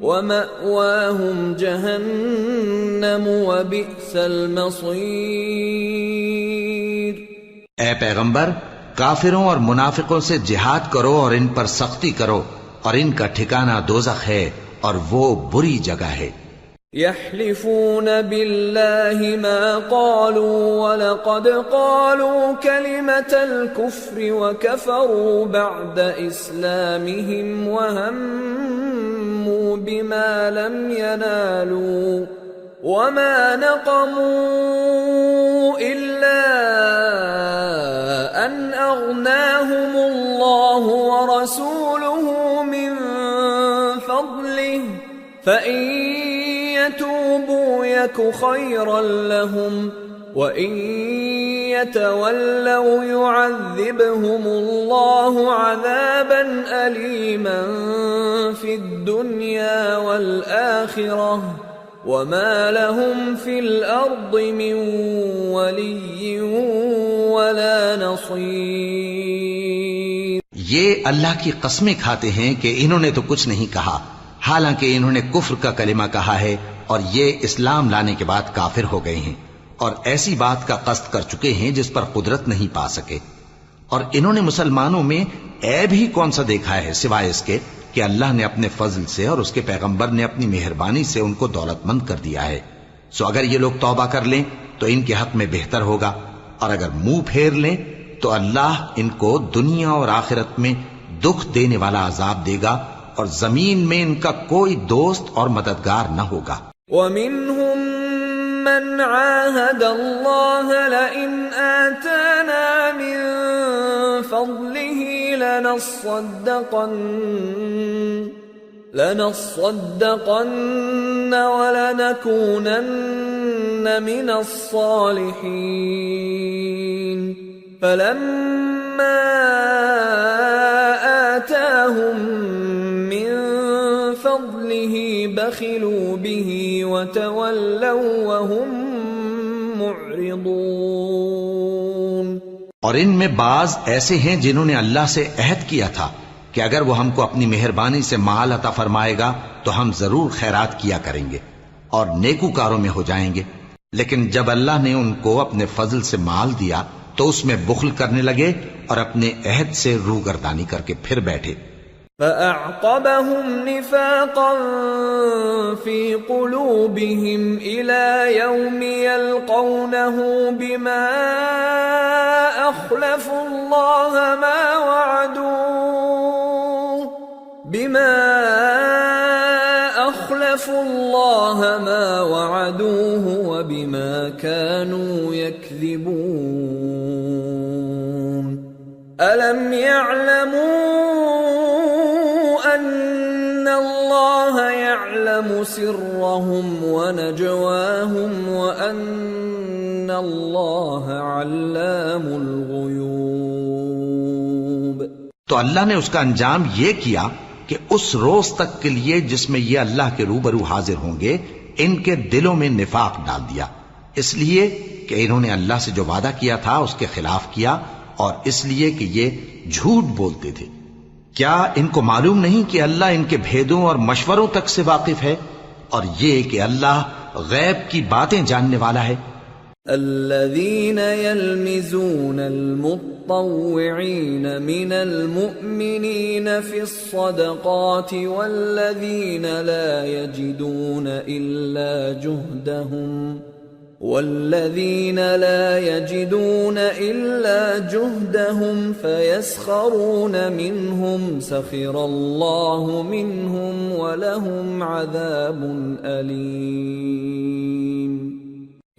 وَمَأْوَاهُمْ جَهَنَّمُ وَبِئْسَ الْمَصِيرُ۔ اے پیغمبر، کافروں اور منافقوں سے جہاد کرو اور ان پر سختی کرو، اور ان کا ٹھکانہ دوزخ ہے اور وہ بری جگہ ہے۔ يحلفون بالله ما قالوا ولقد قالوا كلمة الكفر وكفروا بعد إسلامهم وهموا بما لم ينالوا وما نقموا إلا أن أغناهم الله ورسوله من فضله فإن يتوبوا يك خيرا لهم وإن يتولوا يعذبهم الله عذابا أليما في الدنيا والآخرة وما لهم في الأرض من ولي ولا نصير۔ یہ اللہ کی قسمیں کھاتے ہیں کہ انہوں نے تو کچھ نہیں کہا، حالانکہ انہوں نے کفر کا کلمہ کہا ہے اور یہ اسلام لانے کے بعد کافر ہو گئے ہیں، اور ایسی بات کا قصد کر چکے ہیں جس پر قدرت نہیں پا سکے۔ اور انہوں نے مسلمانوں میں عیب ہی کون سا دیکھا ہے سوائے اس کے کہ اللہ نے اپنے فضل سے اور اس کے پیغمبر نے اپنی مہربانی سے ان کو دولت مند کر دیا ہے۔ سو اگر یہ لوگ توبہ کر لیں تو ان کے حق میں بہتر ہوگا، اور اگر منہ پھیر لیں تو اللہ ان کو دنیا اور آخرت میں دکھ دینے والا عذاب دے گا، اور زمین میں ان کا کوئی دوست اور مددگار نہ ہوگا۔ وَمِنْهُمْ مَنْ عَاهَدَ اللَّهَ لَئِنْ آتَانَا مِنْ فَضْلِهِ لنصدقن ولنكونن من الصالحين فلما آتاهم من فضله بخلوا به وتولوا وهم معرضون۔ اور ان میں بعض ایسے ہیں جنہوں نے اللہ سے عہد کیا تھا کہ اگر وہ ہم کو اپنی مہربانی سے مال عطا فرمائے گا تو ہم ضرور خیرات کیا کریں گے اور نیکوکاروں میں ہو جائیں گے، لیکن جب اللہ نے ان کو اپنے فضل سے مال دیا تو اس میں بخل کرنے لگے اور اپنے عہد سے روگردانی کر کے پھر بیٹھے۔ فأعقبهم نفاقا في قلوبهم إلى يوم يلقونه بما أخلفوا الله ما وعدوه وبما كانوا يكذبون ألم يعلموا أن الله يعلم سرهم ونجواهم وأن الله علام الغيوب۔ تو اللہ نے اس کا انجام یہ کیا کہ اس روز تک کے لیے جس میں یہ اللہ کے روبرو حاضر ہوں گے ان کے دلوں میں نفاق ڈال دیا، اس لیے کہ انہوں نے اللہ سے جو وعدہ کیا تھا اس کے خلاف کیا، اور اس لیے کہ یہ جھوٹ بولتے تھے۔ کیا ان کو معلوم نہیں کہ اللہ ان کے بھیدوں اور مشوروں تک سے واقف ہے، اور یہ کہ اللہ غیب کی باتیں جاننے والا ہے۔ الذين يلمزون المطوعين من المؤمنين في الصدقات والذين لا يجدون إلا جهدهم فيسخرون منهم سخر الله منهم ولهم عذاب أليم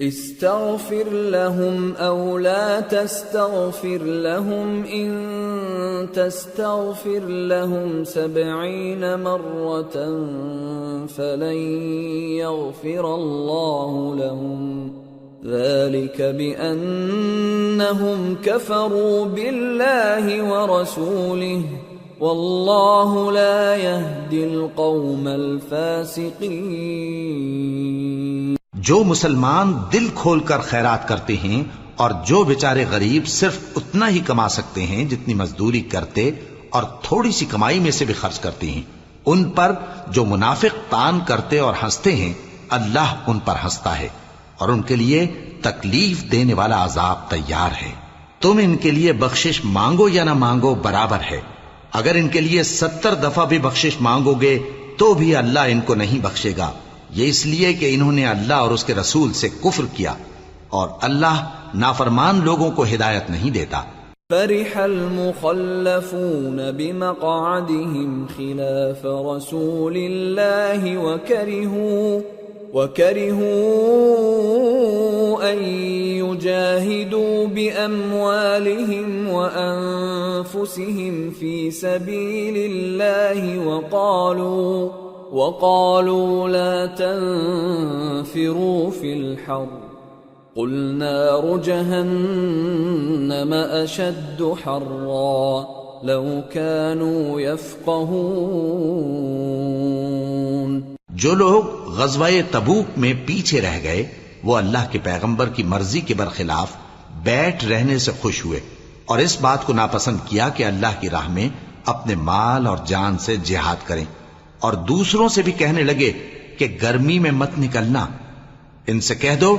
استغفر لهم أو لا تستغفر لهم إن تستغفر لهم 70 مرة فلن يغفر الله لهم ذلك بأنهم كفروا بالله ورسوله والله لا يهدي القوم الفاسقين۔ جو مسلمان دل کھول کر خیرات کرتے ہیں اور جو بیچارے غریب صرف اتنا ہی کما سکتے ہیں جتنی مزدوری کرتے اور تھوڑی سی کمائی میں سے بھی خرچ کرتے ہیں، ان پر جو منافق تان کرتے اور ہنستے ہیں اللہ ان پر ہنستا ہے اور ان کے لیے تکلیف دینے والا عذاب تیار ہے۔ تم ان کے لیے بخشش مانگو یا نہ مانگو برابر ہے، اگر ان کے لیے 70 دفعہ بھی بخشش مانگو گے تو بھی اللہ ان کو نہیں بخشے گا، یہ اس لیے کہ انہوں نے اللہ اور اس کے رسول سے کفر کیا، اور اللہ نافرمان لوگوں کو ہدایت نہیں دیتا۔ فرح المخلفون بمقعدهم خلاف رسول الله وكرهوا أن يجاهدوا بأموالهم وأنفسهم في سبيل الله وقالوا لا تنفروا في الحر قل نار جهنم أشد حرا لو كانوا يفقهون۔ جو لوگ غزوہ تبوک میں پیچھے رہ گئے وہ اللہ کے پیغمبر کی مرضی کے برخلاف بیٹھ رہنے سے خوش ہوئے اور اس بات کو ناپسند کیا کہ اللہ کی راہ میں اپنے مال اور جان سے جہاد کریں، اور دوسروں سے بھی کہنے لگے کہ گرمی میں مت نکلنا۔ ان سے کہہ دو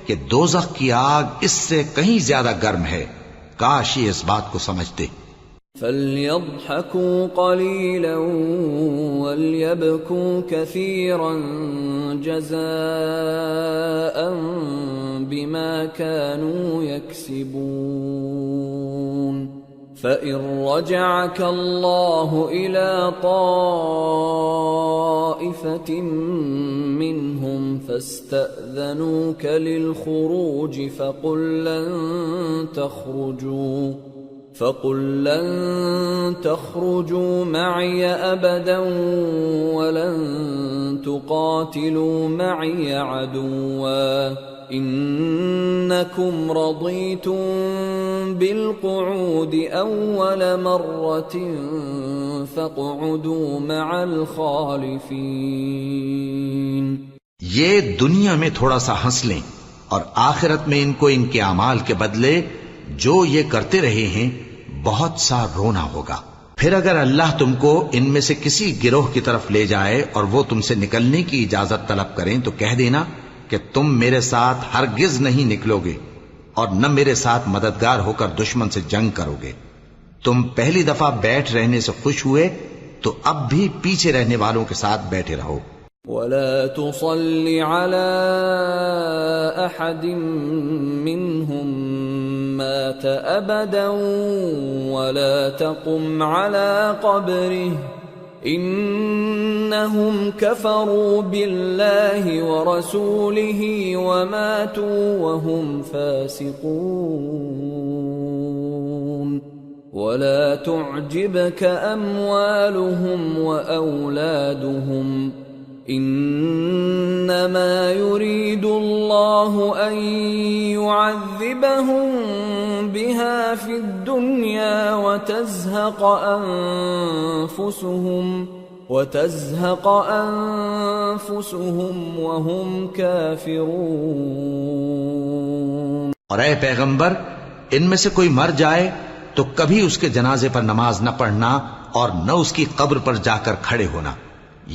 کہ دوزخ کی آگ اس سے کہیں زیادہ گرم ہے، کاش یہ اس بات کو سمجھتے۔ فَلْيَضْحَكُوا قَلِيلًا وَلْيَبْكُوا كَثِيرًا جَزَاءً بِمَا كَانُوا يَكْسِبُونَ۔ فَإِن رَّجَعَكَ اللَّهُ إِلَى طَائِفَةٍ مِّنْهُمْ فَاسْتَأْذَنُوكَ لِلْخُرُوجِ فَقُل لَّن فقل لن تخرجوا معي أبدا ولن تقاتلوا معي عدوا إنكم رضيتم بالقعود أول مرة فاقعدوا مع الخالفين. یہ دنیا میں تھوڑا سا ہنس لیں اور آخرت میں ان کو ان کے اعمال کے بدلے جو یہ کرتے رہے ہیں بہت سا رونا ہوگا. پھر اگر اللہ تم کو ان میں سے کسی گروہ کی طرف لے جائے اور وہ تم سے نکلنے کی اجازت طلب کریں تو کہہ دینا کہ تم میرے ساتھ ہرگز نہیں نکلو گے اور نہ میرے ساتھ مددگار ہو کر دشمن سے جنگ کرو گے. تم پہلی دفعہ بیٹھ رہنے سے خوش ہوئے تو اب بھی پیچھے رہنے والوں کے ساتھ بیٹھے رہو. ولا تصل على أحد منهم مات أبدا ولا تقم على قبره إنهم كفروا بالله ورسوله وماتوا وهم فاسقون. ولا تعجبك أموالهم وأولادهم إنما يريد الله أن يعذبهم بها في الدنيا وتزهق أنفسهم وهم كافرون. اور اے پیغمبر ان میں سے کوئی مر جائے تو کبھی اس کے جنازے پر نماز نہ پڑھنا اور نہ اس کی قبر پر جا کر کھڑے ہونا.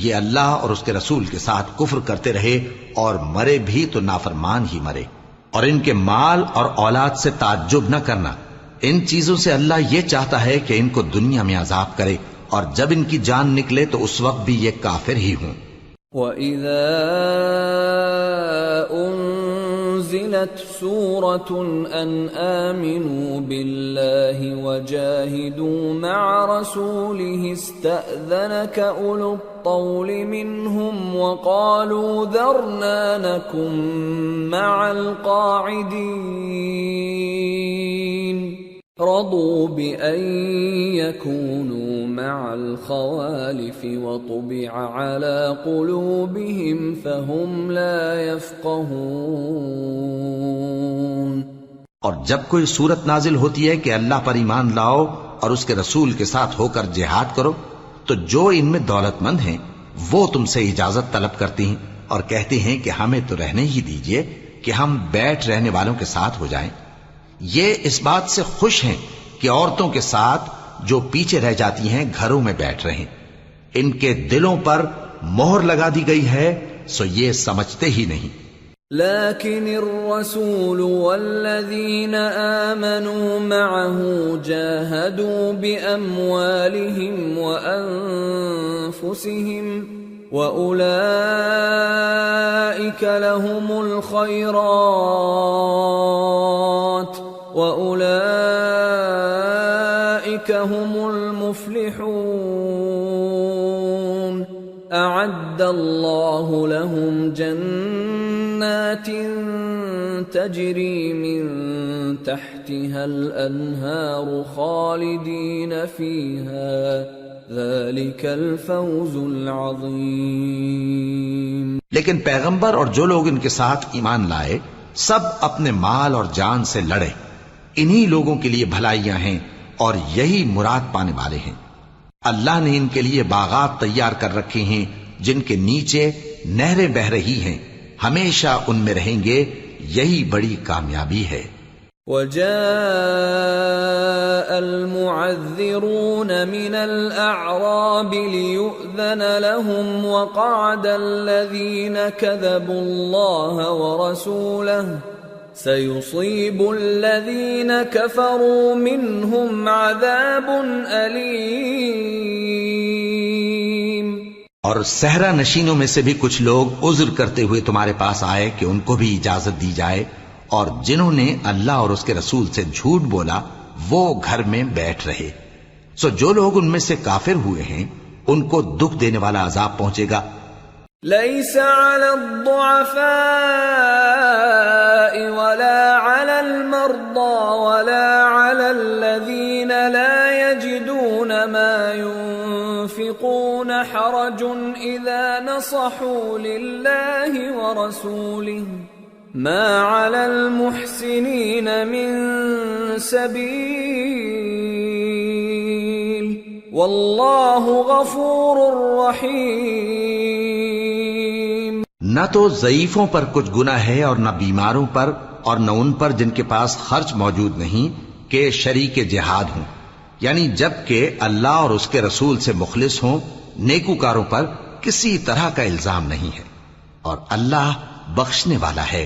یہ اللہ اور اس کے رسول کے ساتھ کفر کرتے رہے اور مرے بھی تو نافرمان ہی مرے. اور ان کے مال اور اولاد سے تعجب نہ کرنا. ان چیزوں سے اللہ یہ چاہتا ہے کہ ان کو دنیا میں عذاب کرے اور جب ان کی جان نکلے تو اس وقت بھی یہ کافر ہی ہوں. وَإِذَا أُنزِلَتْ سُورَةٌ أَنْ آمِنُوا بِاللَّهِ وَجَاهِدُوا مَعَ رَسُولِهِ اسْتَأْذَنَكَ أُولُو الطَّوْلِ مِنْهُمْ وَقَالُوا ذَرْنَا نَكُنْ مَعَ الْقَاعِدِينَ رَضُوا بِأَنْ يَكُونُوا مَعَ الْخَوَالِفِ وَطُبِعَ عَلَى قُلُوبِهِمْ فَهُمْ لَا يَفْقَهُونَ. اور جب کوئی صورت نازل ہوتی ہے کہ اللہ پر ایمان لاؤ اور اس کے رسول کے ساتھ ہو کر جہاد کرو تو جو ان میں دولت مند ہیں وہ تم سے اجازت طلب کرتی ہیں اور کہتے ہیں کہ ہمیں تو رہنے ہی دیجئے کہ ہم بیٹھ رہنے والوں کے ساتھ ہو جائیں. یہ اس بات سے خوش ہیں کہ عورتوں کے ساتھ جو پیچھے رہ جاتی ہیں گھروں میں بیٹھ رہیں. ان کے دلوں پر مہر لگا دی گئی ہے سو یہ سمجھتے ہی نہیں. لكن الرسول والذين آمنوا معه جاهدوا بأموالهم وأنفسهم وأولئك لهم الخيرات وأولئك هم المفلحون. أعد الله لهم جنات تجري من تحتها الأنهار خالدين فيها ذلك الفوز العظيم. لیکن پیغمبر اور جو لوگ ان کے ساتھ ایمان لائے سب اپنے مال اور جان سے لڑے. انہی لوگوں کے لیے بھلائیاں ہیں اور یہی مراد پانے والے ہیں. اللہ نے ان کے لیے باغات تیار کر رکھے ہیں جن کے نیچے نہریں بہ رہی ہیں. ہمیشہ ان میں رہیں گے. یہی بڑی کامیابی ہے. وَجَاءَ الْمُعَذِّرُونَ مِنَ الْأَعْرَابِ لِيُؤْذَنَ لَهُمْ وَقَعَدَ الَّذِينَ كَذَبُوا اللَّهَ وَرَسُولَهُ سَيُصِيبُ الَّذِينَ كَفَرُوا مِنْهُمْ عَذَابٌ أَلِيمٌ. اور صحرا نشینوں میں سے بھی کچھ لوگ عذر کرتے ہوئے تمہارے پاس آئے کہ ان کو بھی اجازت دی جائے اور جنہوں نے اللہ اور اس کے رسول سے جھوٹ بولا وہ گھر میں بیٹھ رہے. سو جو لوگ ان میں سے کافر ہوئے ہیں ان کو دکھ دینے والا عذاب پہنچے گا. ليس على الضعفاء ولا على المرضى ولا على على الذين لا يجدون ما ينفقون حرج إذا نصحوا لله ورسوله ما على المحسنين من سبيل والله غفور رحيم. نہ تو ضعیفوں پر کچھ گناہ ہے اور نہ بیماروں پر اور نہ ان پر جن کے پاس خرچ موجود نہیں کہ شریک جہاد ہوں، یعنی جب کہ اللہ اور اس کے رسول سے مخلص ہوں. نیکوکاروں پر کسی طرح کا الزام نہیں ہے اور اللہ بخشنے والا ہے،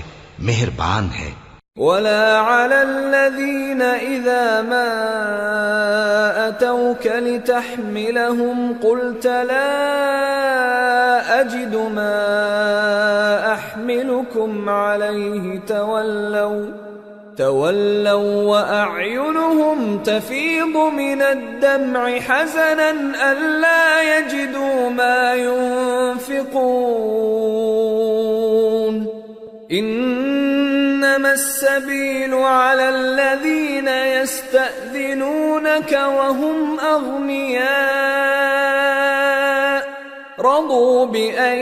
مہربان ہے. ولا على الذين إذا ما أتوك لتحملهم قلت لا أجد ما أحملكم عليه تولوا وأعينهم تفيض من الدمع حزنا ألا يجدوا ما ينفقون. إنما السبيل على الذين يستأذنونك وهم أغنياء رضوا بأن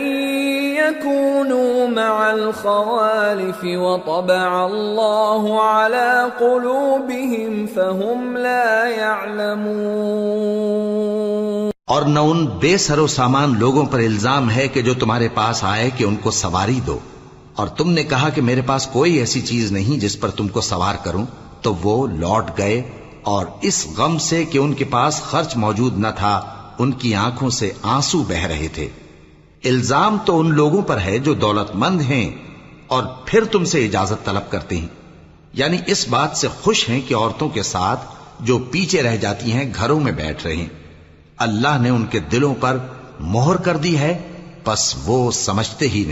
يكونوا مع الخوالف وطبع الله على قلوبهم فهم لا يعلمون. اور نہ ان بے سر و سامان لوگوں پر الزام ہے کہ جو تمہارے پاس آئے کہ ان کو سواری دو، اور تم نے کہا کہ میرے پاس کوئی ایسی چیز نہیں جس پر تم کو سوار کروں، تو وہ لوٹ گئے اور اس غم سے کہ ان کے پاس خرچ موجود نہ تھا ان کی آنکھوں سے آنسو بہ رہے تھے. الزام تو ان لوگوں پر ہے جو دولت مند ہیں اور پھر تم سے اجازت طلب کرتے ہیں، یعنی اس بات سے خوش ہیں کہ عورتوں کے ساتھ جو پیچھے رہ جاتی ہیں گھروں میں بیٹھ رہے ہیں. اللہ نے ان کے دلوں پر مہر کر دی ہے، پس وہ سمجھتے ہی نہیں.